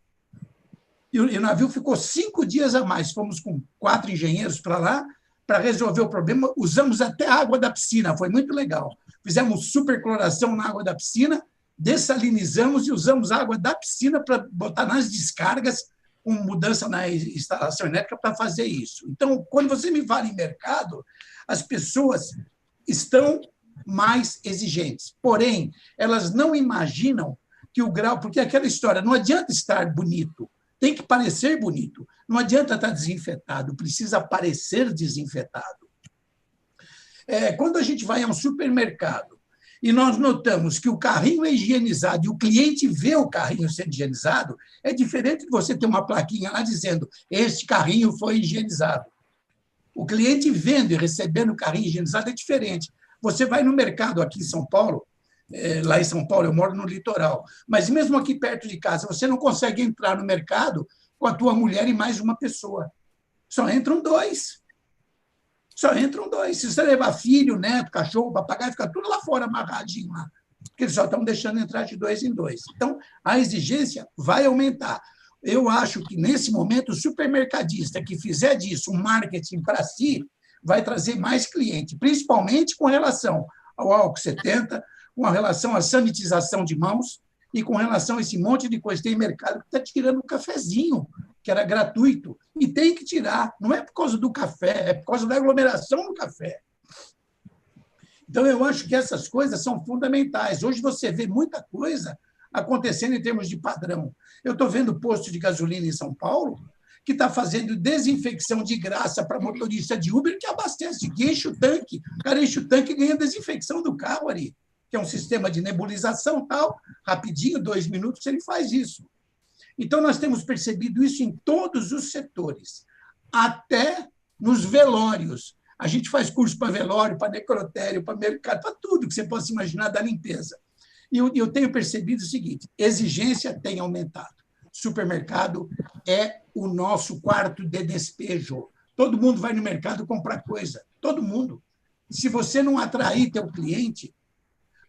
E o navio ficou 5 dias a mais. Fomos com 4 engenheiros para lá para resolver o problema, usamos até a água da piscina, foi muito legal. Fizemos supercloração na água da piscina, dessalinizamos e usamos a água da piscina para botar nas descargas, com mudança na instalação elétrica para fazer isso. Então, quando você me fala em mercado, as pessoas estão mais exigentes. Porém, elas não imaginam que o grau... Porque aquela história, não adianta estar bonito, tem que parecer bonito. Não adianta estar desinfetado, precisa parecer desinfetado. Quando a gente vai a um supermercado e nós notamos que o carrinho é higienizado e o cliente vê o carrinho sendo higienizado, é diferente de você ter uma plaquinha lá dizendo este carrinho foi higienizado. O cliente vendo e recebendo o carrinho higienizado é diferente. Você vai no mercado aqui em São Paulo, lá em São Paulo eu moro no litoral, mas mesmo aqui perto de casa, você não consegue entrar no mercado com a tua mulher e mais uma pessoa. Só entram dois. Só entram dois. Se você levar filho, neto, cachorro, papagaio, fica tudo lá fora amarradinho lá. Porque eles só estão deixando entrar de 2 em 2. Então, a exigência vai aumentar. Eu acho que, nesse momento, o supermercadista que fizer disso um marketing para si vai trazer mais cliente, principalmente com relação ao álcool 70, com relação à sanitização de mãos e com relação a esse monte de coisa que tem mercado que está tirando um cafezinho, que era gratuito, e tem que tirar. Não é por causa do café, é por causa da aglomeração do café. Então, eu acho que essas coisas são fundamentais. Hoje você vê muita coisa acontecendo em termos de padrão. Eu estou vendo posto de gasolina em São Paulo que está fazendo desinfecção de graça para motorista de Uber que abastece, que enche o tanque. O cara enche o tanque e ganha desinfecção do carro ali, que é um sistema de nebulização tal, rapidinho, 2 minutos, ele faz isso. Então, nós temos percebido isso em todos os setores, até nos velórios. A gente faz curso para velório, para necrotério, para mercado, para tudo que você possa imaginar da limpeza. E eu tenho percebido o seguinte, exigência tem aumentado. Supermercado é o nosso quarto de despejo. Todo mundo vai no mercado comprar coisa, todo mundo. Se você não atrair teu cliente,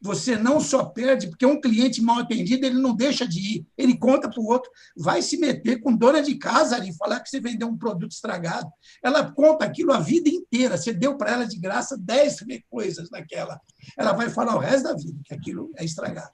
você não só perde, porque um cliente mal atendido, ele não deixa de ir, ele conta para o outro, vai se meter com dona de casa ali, falar que você vendeu um produto estragado. Ela conta aquilo a vida inteira, você deu para ela de graça 10 coisas daquela. Ela vai falar o resto da vida que aquilo é estragado.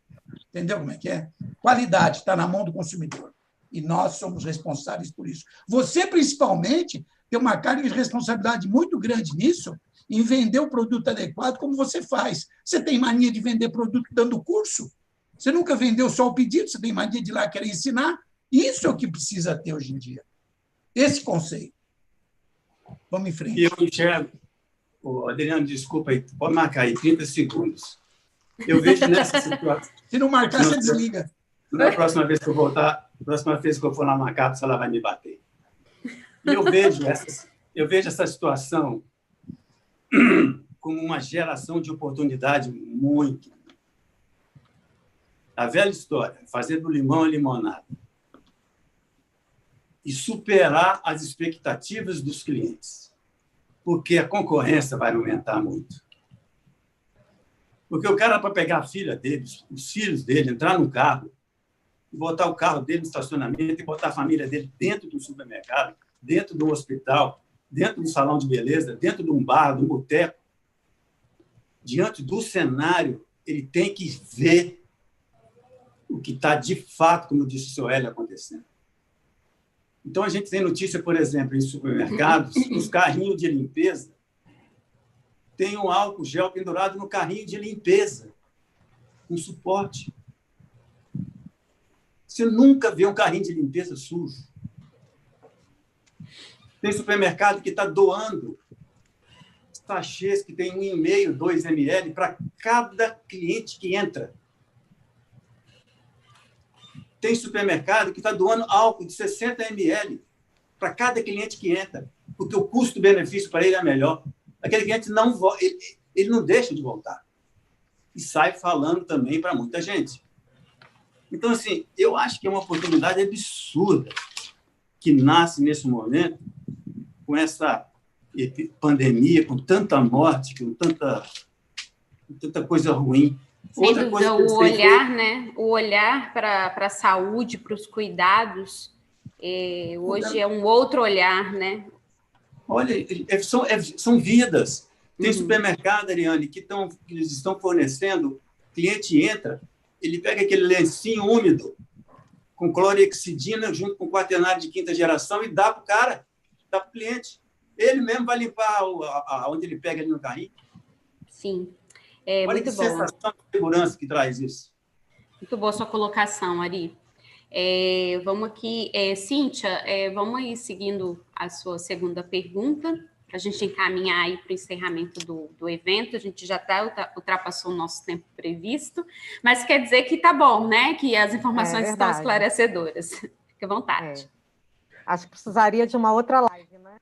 Entendeu como é que é? Qualidade está na mão do consumidor. E nós somos responsáveis por isso. Você, principalmente, tem uma carga de responsabilidade muito grande nisso, em vender o produto adequado como você faz. Você tem mania de vender produto dando curso? Você nunca vendeu só o pedido, você tem mania de ir lá querer ensinar? Isso é o que precisa ter hoje em dia. Esse conceito. Vamos em frente. E eu enxergo... Adriano, desculpa aí, pode marcar aí, 30 segundos. Eu vejo nessa situação... Se não marcar, você desliga. Na próxima vez que eu voltar, próxima vez que eu for lá na CAPES, ela vai me bater. E eu vejo essa situação como uma geração de oportunidade muito. A velha história, fazer do limão a limonada. E superar as expectativas dos clientes. Porque a concorrência vai aumentar muito. Porque o cara, para pegar a filha dele, os filhos dele, entrar no carro, botar o carro dele no estacionamento e botar a família dele dentro do supermercado, dentro do hospital, dentro do salão de beleza, dentro de um bar, de um boteco, diante do cenário, ele tem que ver o que está, de fato, como disse o senhor Hélio, acontecendo. Então, a gente tem notícia, por exemplo, em supermercados, os carrinhos de limpeza têm um álcool gel pendurado no carrinho de limpeza, um suporte. Você nunca vê um carrinho de limpeza sujo. Tem supermercado que está doando sachês que tem 1,5, 2 ml para cada cliente que entra. Tem supermercado que está doando álcool de 60 ml para cada cliente que entra, porque o custo-benefício para ele é melhor. Aquele cliente ele não deixa de voltar. E sai falando também para muita gente. Então, assim, eu acho que é uma oportunidade absurda que nasce nesse momento, com essa pandemia, com tanta morte, com tanta coisa ruim. Sem dúvida, o olhar, né? O olhar para a saúde, para os cuidados, hoje é um outro olhar, né? Olha, são vidas. Tem supermercado, Ariane, que eles estão fornecendo, o cliente entra, ele pega aquele lencinho úmido com clorexidina junto com quaternário de quinta geração e dá para o cara, dá para o cliente. Ele mesmo vai limpar onde ele pega ali no carrinho. Sim, Olha muito que bom. sensação de segurança que traz isso. Muito boa sua colocação, Ari. Vamos aqui, Cíntia, vamos aí seguindo a sua segunda pergunta, para a gente encaminhar aí para o encerramento do evento. A gente já até ultrapassou o nosso tempo previsto, mas quer dizer que tá bom, né? Que as informações estão esclarecedoras. Fique à vontade. Acho que precisaria de uma outra live, né?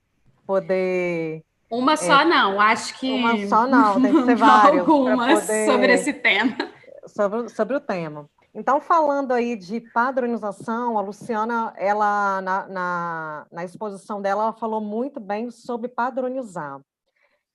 Poder... Uma só não, acho que... Uma só não, tem que ser várias. Algumas sobre esse tema. Sobre o tema. Então, falando aí de padronização, a Luciana, ela na exposição dela, ela falou muito bem sobre padronizar.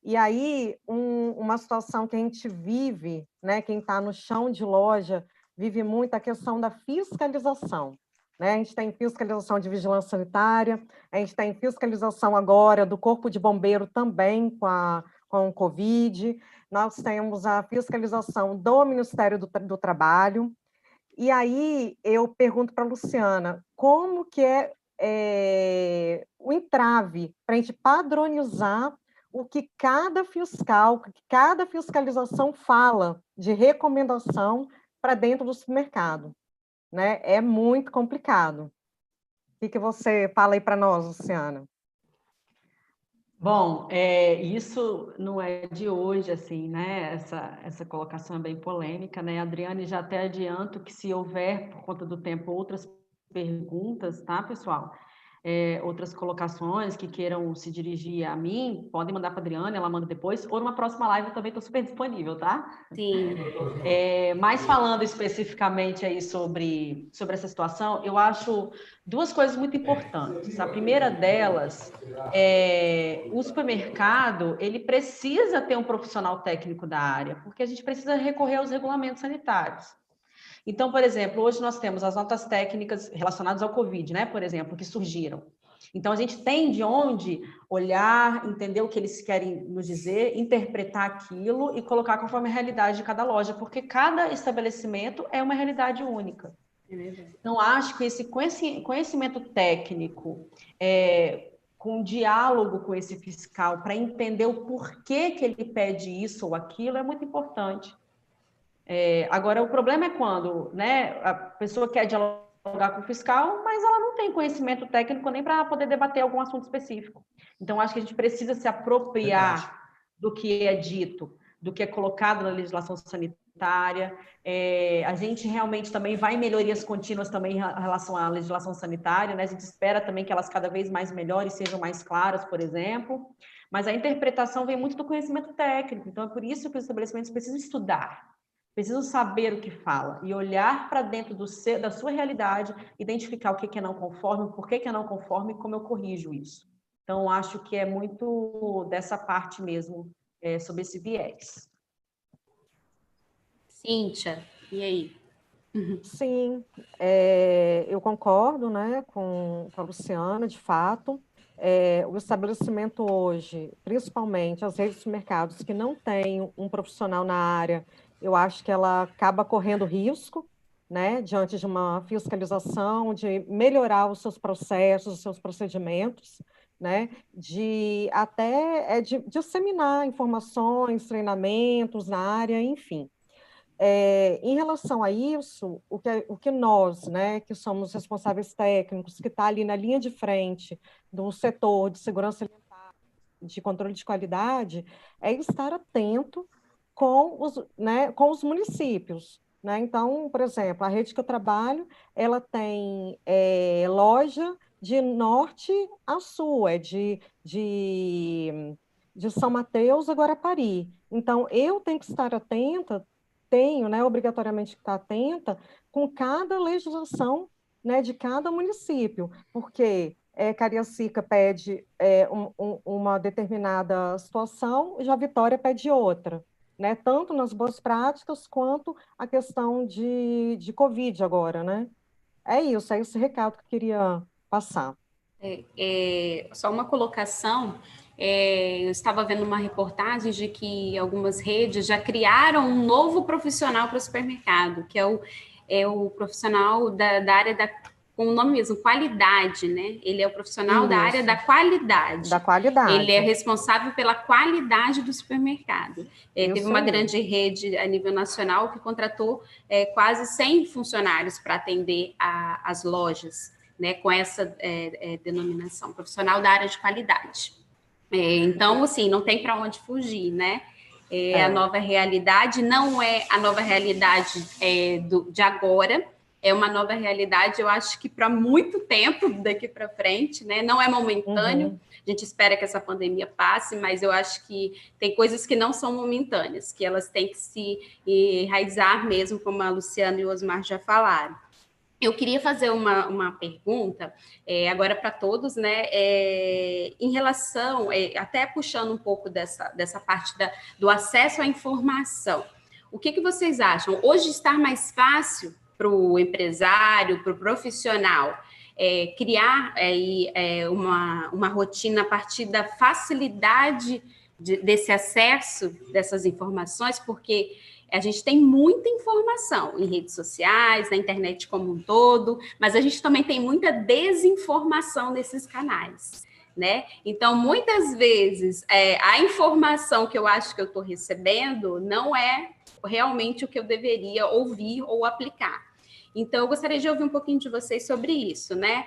E aí, uma situação que a gente vive, né, quem está no chão de loja, vive muito a questão da fiscalização. Né? A gente tem fiscalização de vigilância sanitária, a gente tem fiscalização agora do Corpo de Bombeiro também com o Covid, nós temos a fiscalização do Ministério do Trabalho. E aí eu pergunto para a Luciana, como que é o entrave para a gente padronizar o que cada fiscal, o que cada fiscalização fala de recomendação para dentro do supermercado? Né? É muito complicado. O que você fala aí para nós, Luciana? Bom, isso não é de hoje, assim, né? Essa colocação é bem polêmica, né? Adriane, já até adianto que se houver, por conta do tempo, outras perguntas, tá, pessoal? Outras colocações que queiram se dirigir a mim, podem mandar para a Adriane, ela manda depois, ou numa próxima live eu também estou super disponível, tá? Sim. Mas falando especificamente aí sobre essa situação, eu acho duas coisas muito importantes. A primeira delas o supermercado, ele precisa ter um profissional técnico da área, porque a gente precisa recorrer aos regulamentos sanitários. Então, por exemplo, hoje nós temos as notas técnicas relacionadas ao Covid, né, por exemplo, que surgiram. Então, a gente tem de onde olhar, entender o que eles querem nos dizer, interpretar aquilo e colocar conforme a realidade de cada loja, porque cada estabelecimento é uma realidade única. Então, acho que esse conhecimento técnico, com diálogo com esse fiscal, para entender o porquê que ele pede isso ou aquilo, é muito importante. Agora, o problema é quando, né, a pessoa quer dialogar com o fiscal, mas ela não tem conhecimento técnico nem para poder debater algum assunto específico. Então, acho que a gente precisa se apropriar do que é dito, do que é colocado na legislação sanitária. A gente realmente também vai em melhorias contínuas também em relação à legislação sanitária, né? A gente espera também que elas cada vez mais melhores, sejam mais claras, por exemplo. Mas a interpretação vem muito do conhecimento técnico. Então, é por isso que os estabelecimentos precisam estudar. Precisam saber o que fala e olhar para dentro da sua realidade, identificar o que é não conforme, por que é não conforme e como eu corrijo isso. Então, acho que é muito dessa parte mesmo, sobre esse viés. Cíntia, e aí? Sim, eu concordo, né, com a Luciana, de fato. O estabelecimento hoje, principalmente as redes de mercados que não têm um profissional na área, eu acho que ela acaba correndo risco, né, diante de uma fiscalização, de melhorar os seus processos, os seus procedimentos, né, de disseminar informações, treinamentos na área, enfim. Em relação a isso, o que nós, né, que somos responsáveis técnicos, que está ali na linha de frente do setor de segurança alimentar, de controle de qualidade, é estar atento com os municípios. Né? Então, por exemplo, a rede que eu trabalho, ela tem loja de norte a sul, de São Mateus a Guarapari. Então, eu tenho que estar atenta, né, obrigatoriamente que estar atenta com cada legislação, né, de cada município, porque Cariacica pede uma determinada situação, já Vitória pede outra, né, tanto nas boas práticas quanto a questão de Covid agora, né? É isso, é esse recado que eu queria passar. Só uma colocação. Eu estava vendo uma reportagem de que algumas redes já criaram um novo profissional para o supermercado, que é o profissional da área com o nome mesmo, qualidade, né? Ele é o profissional da área da qualidade. Da qualidade. Ele é responsável pela qualidade do supermercado. Teve uma grande rede a nível nacional que contratou quase 100 funcionários para atender as lojas, né, com essa denominação, profissional da área de qualidade. Então, assim, não tem para onde fugir, né? A nova realidade não é a nova realidade de agora, é uma nova realidade, eu acho que para muito tempo daqui para frente, né? Não é momentâneo, a gente espera que essa pandemia passe, mas eu acho que tem coisas que não são momentâneas, que elas têm que se enraizar mesmo, como a Luciana e o Osmar já falaram. Eu queria fazer uma pergunta agora para todos, né? Em relação, até puxando um pouco dessa parte do acesso à informação. O que vocês acham? Hoje está mais fácil para o empresário, para o profissional, criar uma rotina a partir da facilidade desse acesso dessas informações, porque a gente tem muita informação em redes sociais, na internet como um todo, mas a gente também tem muita desinformação nesses canais, né? Então, muitas vezes, a informação que eu acho que eu estou recebendo não é realmente o que eu deveria ouvir ou aplicar. Então, eu gostaria de ouvir um pouquinho de vocês sobre isso, né?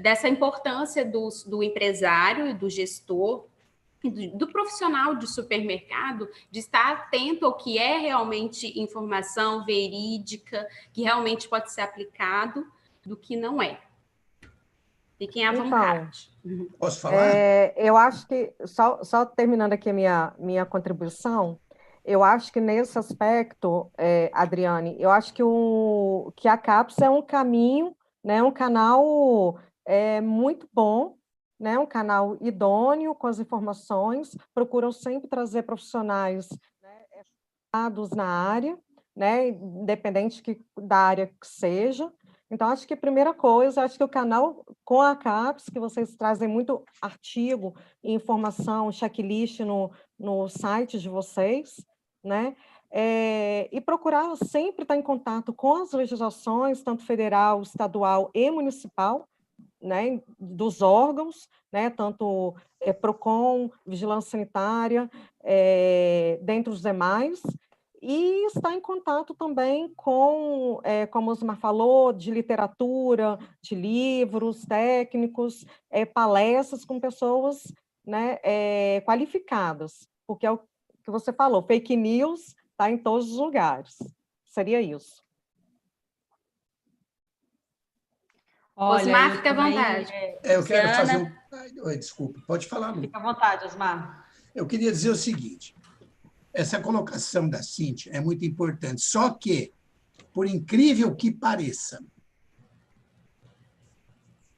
Dessa importância do empresário e do gestor, do profissional de supermercado, de estar atento ao que é realmente informação verídica, que realmente pode ser aplicado, do que não é. Fiquem à vontade. Posso falar? Eu acho que, só terminando aqui a minha contribuição, eu acho que nesse aspecto, Adriane, eu acho que a CAPES é um caminho, né, um canal muito bom, né, um canal idôneo com as informações, procuram sempre trazer profissionais, né, formados na área, né, independente da área que seja. Então, acho que a primeira coisa, acho que o canal com a CAPES, que vocês trazem muito artigo e informação, checklist no site de vocês, né, e procurar sempre estar em contato com as legislações, tanto federal, estadual e municipal, né, dos órgãos, né, tanto PROCON, Vigilância Sanitária, dentre os demais, e estar em contato também com, como o Osmar falou, de literatura, de livros técnicos, palestras com pessoas, né, qualificadas, porque é o que você falou, fake news está em todos os lugares. Seria isso. Osmar, fica à vontade. Eu quero fazer desculpa, pode falar, Lu. Fica à vontade, Osmar. Eu queria dizer o seguinte, essa colocação da Cíntia é muito importante, só que, por incrível que pareça,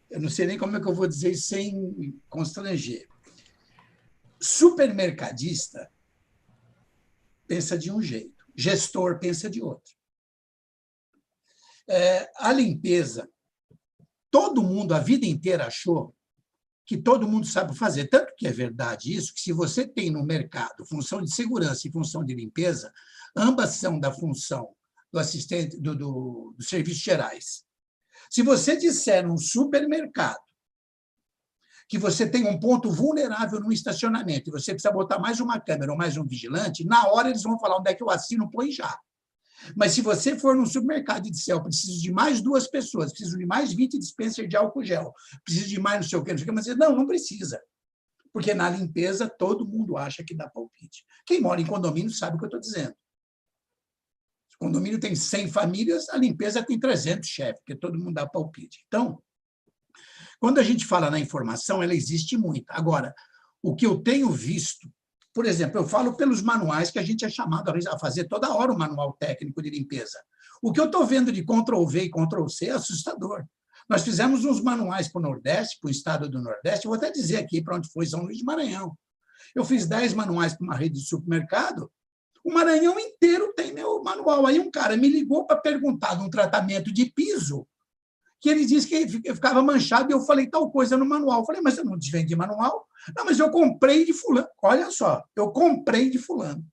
eu não sei nem como é que eu vou dizer isso sem constranger, supermercadista pensa de um jeito, gestor pensa de outro. A limpeza, todo mundo, a vida inteira, achou que todo mundo sabe fazer. Tanto que é verdade isso, que se você tem no mercado função de segurança e função de limpeza, ambas são da função do assistente dos serviços gerais. Se você disser num supermercado que você tem um ponto vulnerável no estacionamento e você precisa botar mais uma câmera ou mais um vigilante, na hora eles vão falar onde é que eu assino, põe já. Mas se você for num supermercado e disser, eu preciso de mais 2 pessoas, preciso de mais 20 dispensers de álcool gel, preciso de mais não sei o quê, mas não precisa. Porque na limpeza todo mundo acha que dá palpite. Quem mora em condomínio sabe o que eu estou dizendo. Se o condomínio tem 100 famílias, a limpeza tem 300 chefes, porque todo mundo dá palpite. Então, quando a gente fala na informação, ela existe muito. Agora, o que eu tenho visto, por exemplo, eu falo pelos manuais que a gente é chamado a fazer toda hora o manual técnico de limpeza. O que eu estou vendo de Ctrl-V e Ctrl-C é assustador. Nós fizemos uns manuais para o Nordeste, para o estado do Nordeste, vou até dizer aqui para onde foi São Luís de Maranhão. Eu fiz 10 manuais para uma rede de supermercado, o Maranhão inteiro tem meu manual. Aí um cara me ligou para perguntar de um tratamento de piso, que ele disse que ficava manchado, e eu falei tal coisa no manual. Eu falei, mas eu não te vendi manual? Não, mas eu comprei de fulano. Olha só, eu comprei de fulano.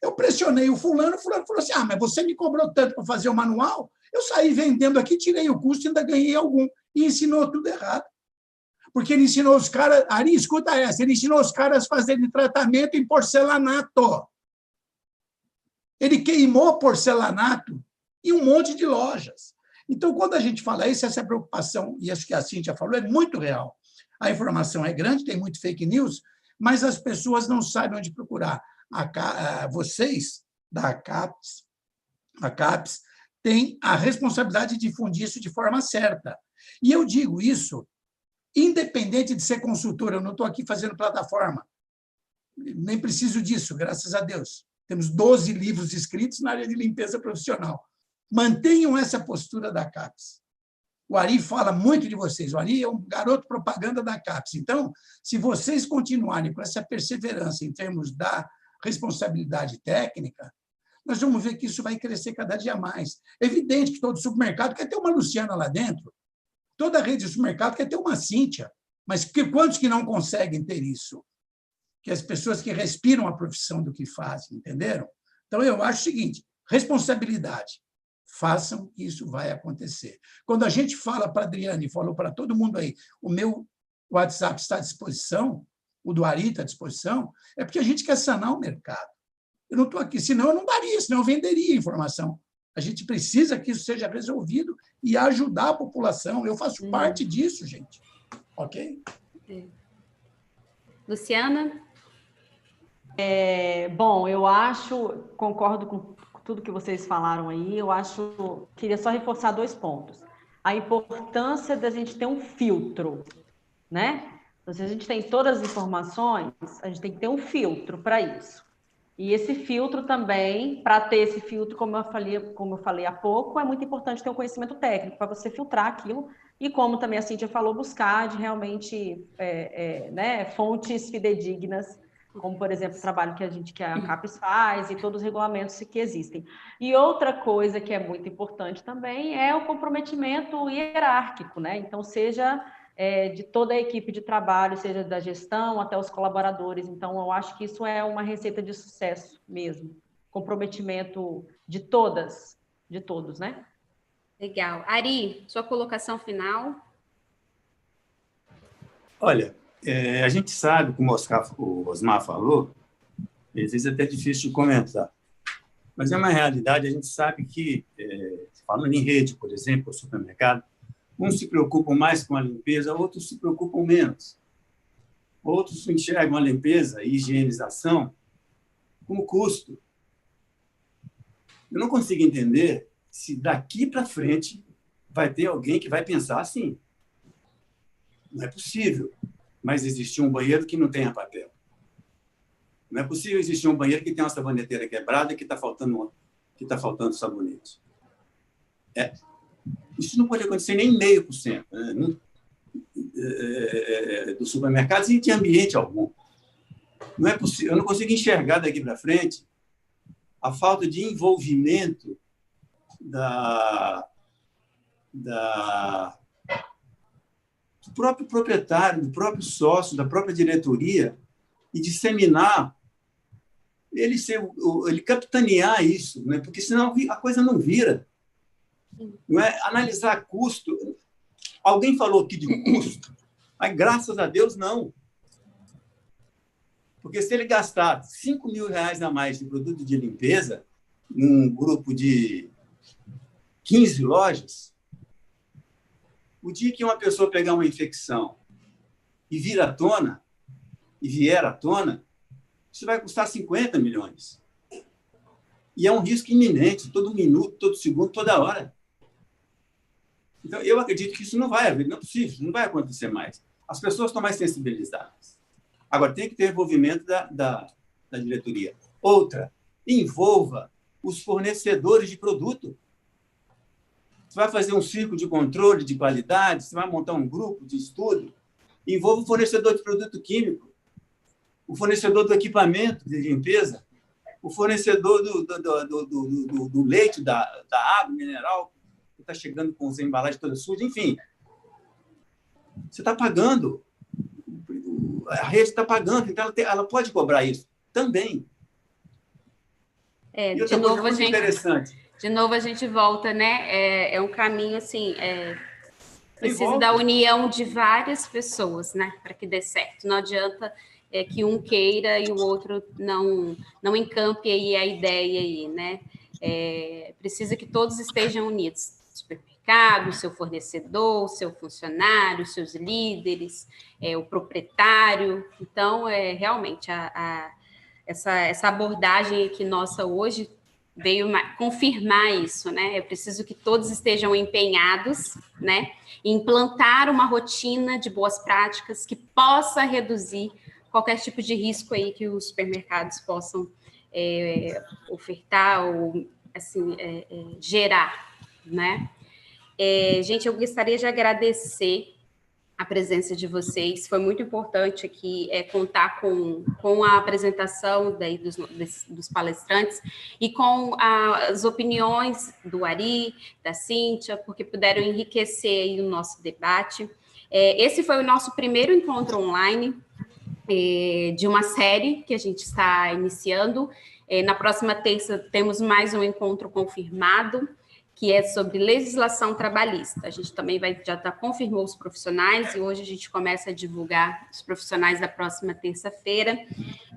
Eu pressionei o fulano falou assim, mas você me cobrou tanto para fazer o manual? Eu saí vendendo aqui, tirei o custo e ainda ganhei algum. E ensinou tudo errado. Porque ele ensinou os caras... Ari, escuta essa. Ele ensinou os caras a fazerem tratamento em porcelanato. Ele queimou porcelanato em um monte de lojas. Então, quando a gente fala isso, essa preocupação, e acho que a Cíntia falou, é muito real. A informação é grande, tem muito fake news, mas as pessoas não sabem onde procurar. Vocês, da CAPES, a CAPES, têm a responsabilidade de difundir isso de forma certa. E eu digo isso, independente de ser consultora, eu não estou aqui fazendo plataforma, nem preciso disso, graças a Deus. Temos 12 livros escritos na área de limpeza profissional. Mantenham essa postura da CAPES. O Ari fala muito de vocês. O Ari é um garoto propaganda da CAPES. Então, se vocês continuarem com essa perseverança em termos da responsabilidade técnica, nós vamos ver que isso vai crescer cada dia mais. É evidente que todo supermercado quer ter uma Luciana lá dentro, toda rede de supermercado quer ter uma Cíntia, mas quantos que não conseguem ter isso? Que as pessoas que respiram a profissão do que fazem, entenderam? Então, eu acho o seguinte, responsabilidade. Façam que isso vai acontecer. Quando a gente fala para a Adriane, falou para todo mundo aí, o meu WhatsApp está à disposição, o do Ari está à disposição, é porque a gente quer sanar o mercado. Eu não estou aqui, senão eu não daria, senão eu venderia a informação. A gente precisa que isso seja resolvido e ajudar a população. Eu faço parte disso, gente. Ok? Luciana? Bom, eu concordo com tudo que vocês falaram aí, queria só reforçar 2 pontos. A importância da gente ter um filtro, né? Então, se a gente tem todas as informações, a gente tem que ter um filtro para isso. E esse filtro também, para ter esse filtro, como eu falei há pouco, é muito importante ter um conhecimento técnico para você filtrar aquilo e, como também a Cíntia falou, buscar de realmente fontes fidedignas, como, por exemplo, o trabalho que a CAPES faz e todos os regulamentos que existem. E outra coisa que é muito importante também é o comprometimento hierárquico, né? Então, seja de toda a equipe de trabalho, seja da gestão até os colaboradores. Então, eu acho que isso é uma receita de sucesso mesmo. Comprometimento de todos, né? Legal. Ari, sua colocação final? Olha, a gente sabe, como o Osmar falou, às vezes é até difícil de comentar, mas é uma realidade, a gente sabe que, falando em rede, por exemplo, o supermercado, uns se preocupam mais com a limpeza, outros se preocupam menos. Outros enxergam a limpeza e higienização como custo. Eu não consigo entender se daqui para frente vai ter alguém que vai pensar assim. Não é possível mas existir um banheiro que não tenha papel. Não é possível existir um banheiro que tenha uma saboneteira quebrada e que está faltando sabonete. Isso não pode acontecer nem 0,5%, né? Dos supermercados e de ambiente algum. Não é possível, eu não consigo enxergar daqui para frente a falta de envolvimento do próprio proprietário, do próprio sócio, da própria diretoria, e disseminar, ele capitanear isso, né? Porque senão a coisa não vira. Não é analisar custo. Alguém falou aqui de custo, mas graças a Deus não. Porque se ele gastar R$5.000 a mais de produto de limpeza num grupo de 15 lojas, o dia que uma pessoa pegar uma infecção e vier à tona, isso vai custar 50 milhões. E é um risco iminente, todo minuto, todo segundo, toda hora. Então, eu acredito que isso não vai haver, não é possível, não vai acontecer mais. As pessoas estão mais sensibilizadas. Agora, tem que ter envolvimento da diretoria. Outra, envolva os fornecedores de produto. Você vai fazer um círculo de controle de qualidade, você vai montar um grupo de estudo, envolva o fornecedor de produto químico, o fornecedor do equipamento de limpeza, o fornecedor do leite, da água mineral, que está chegando com as embalagens todas sujas, enfim. Você está pagando, a rede está pagando, então ela pode cobrar isso também. De novo a gente volta, né? É um caminho assim, precisa da união de várias pessoas, né? Para que dê certo. Não adianta que um queira e o outro não encampe aí a ideia aí, né? Precisa que todos estejam unidos. O supermercado, o seu fornecedor, o seu funcionário, os seus líderes, o proprietário. Então, realmente, essa abordagem aqui nossa hoje veio confirmar isso, né? É preciso que todos estejam empenhados, né? Em implantar uma rotina de boas práticas que possa reduzir qualquer tipo de risco aí que os supermercados possam ofertar ou, assim, gerar, né? Gente, eu gostaria de agradecer a presença de vocês. Foi muito importante aqui contar com a apresentação daí dos palestrantes e com as opiniões do Ari, da Cíntia, porque puderam enriquecer aí o nosso debate. Esse foi o nosso primeiro encontro online de uma série que a gente está iniciando. Na próxima terça temos mais um encontro confirmado, que é sobre legislação trabalhista. A gente também já confirmou os profissionais e hoje a gente começa a divulgar os profissionais da próxima terça-feira.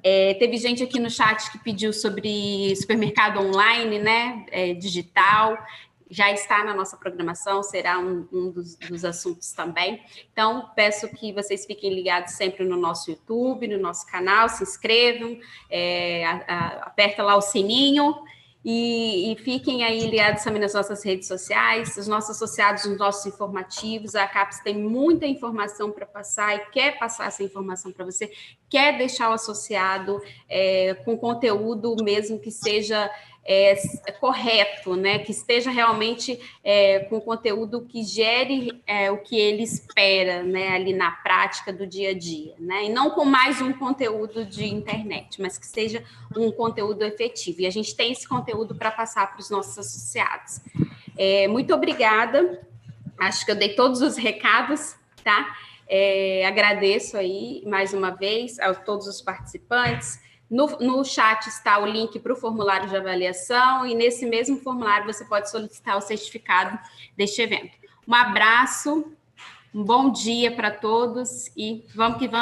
Teve gente aqui no chat que pediu sobre supermercado online, né, digital. Já está na nossa programação, será um dos assuntos também. Então, peço que vocês fiquem ligados sempre no nosso YouTube, no nosso canal, se inscrevam, aperta lá o sininho e fiquem aí ligados também nas nossas redes sociais, os nossos associados, os nossos informativos. A CAPES tem muita informação para passar e quer passar essa informação para você, quer deixar o associado com conteúdo mesmo que seja correto, né? Que esteja realmente com conteúdo que gere o que ele espera, né? Ali na prática do dia a dia, né? E não com mais um conteúdo de internet, mas que seja um conteúdo efetivo. E a gente tem esse conteúdo para passar para os nossos associados. Muito obrigada. Acho que eu dei todos os recados, tá? Agradeço aí mais uma vez a todos os participantes. No chat está o link para o formulário de avaliação e nesse mesmo formulário você pode solicitar o certificado deste evento. Um abraço, um bom dia para todos e vamos que vamos.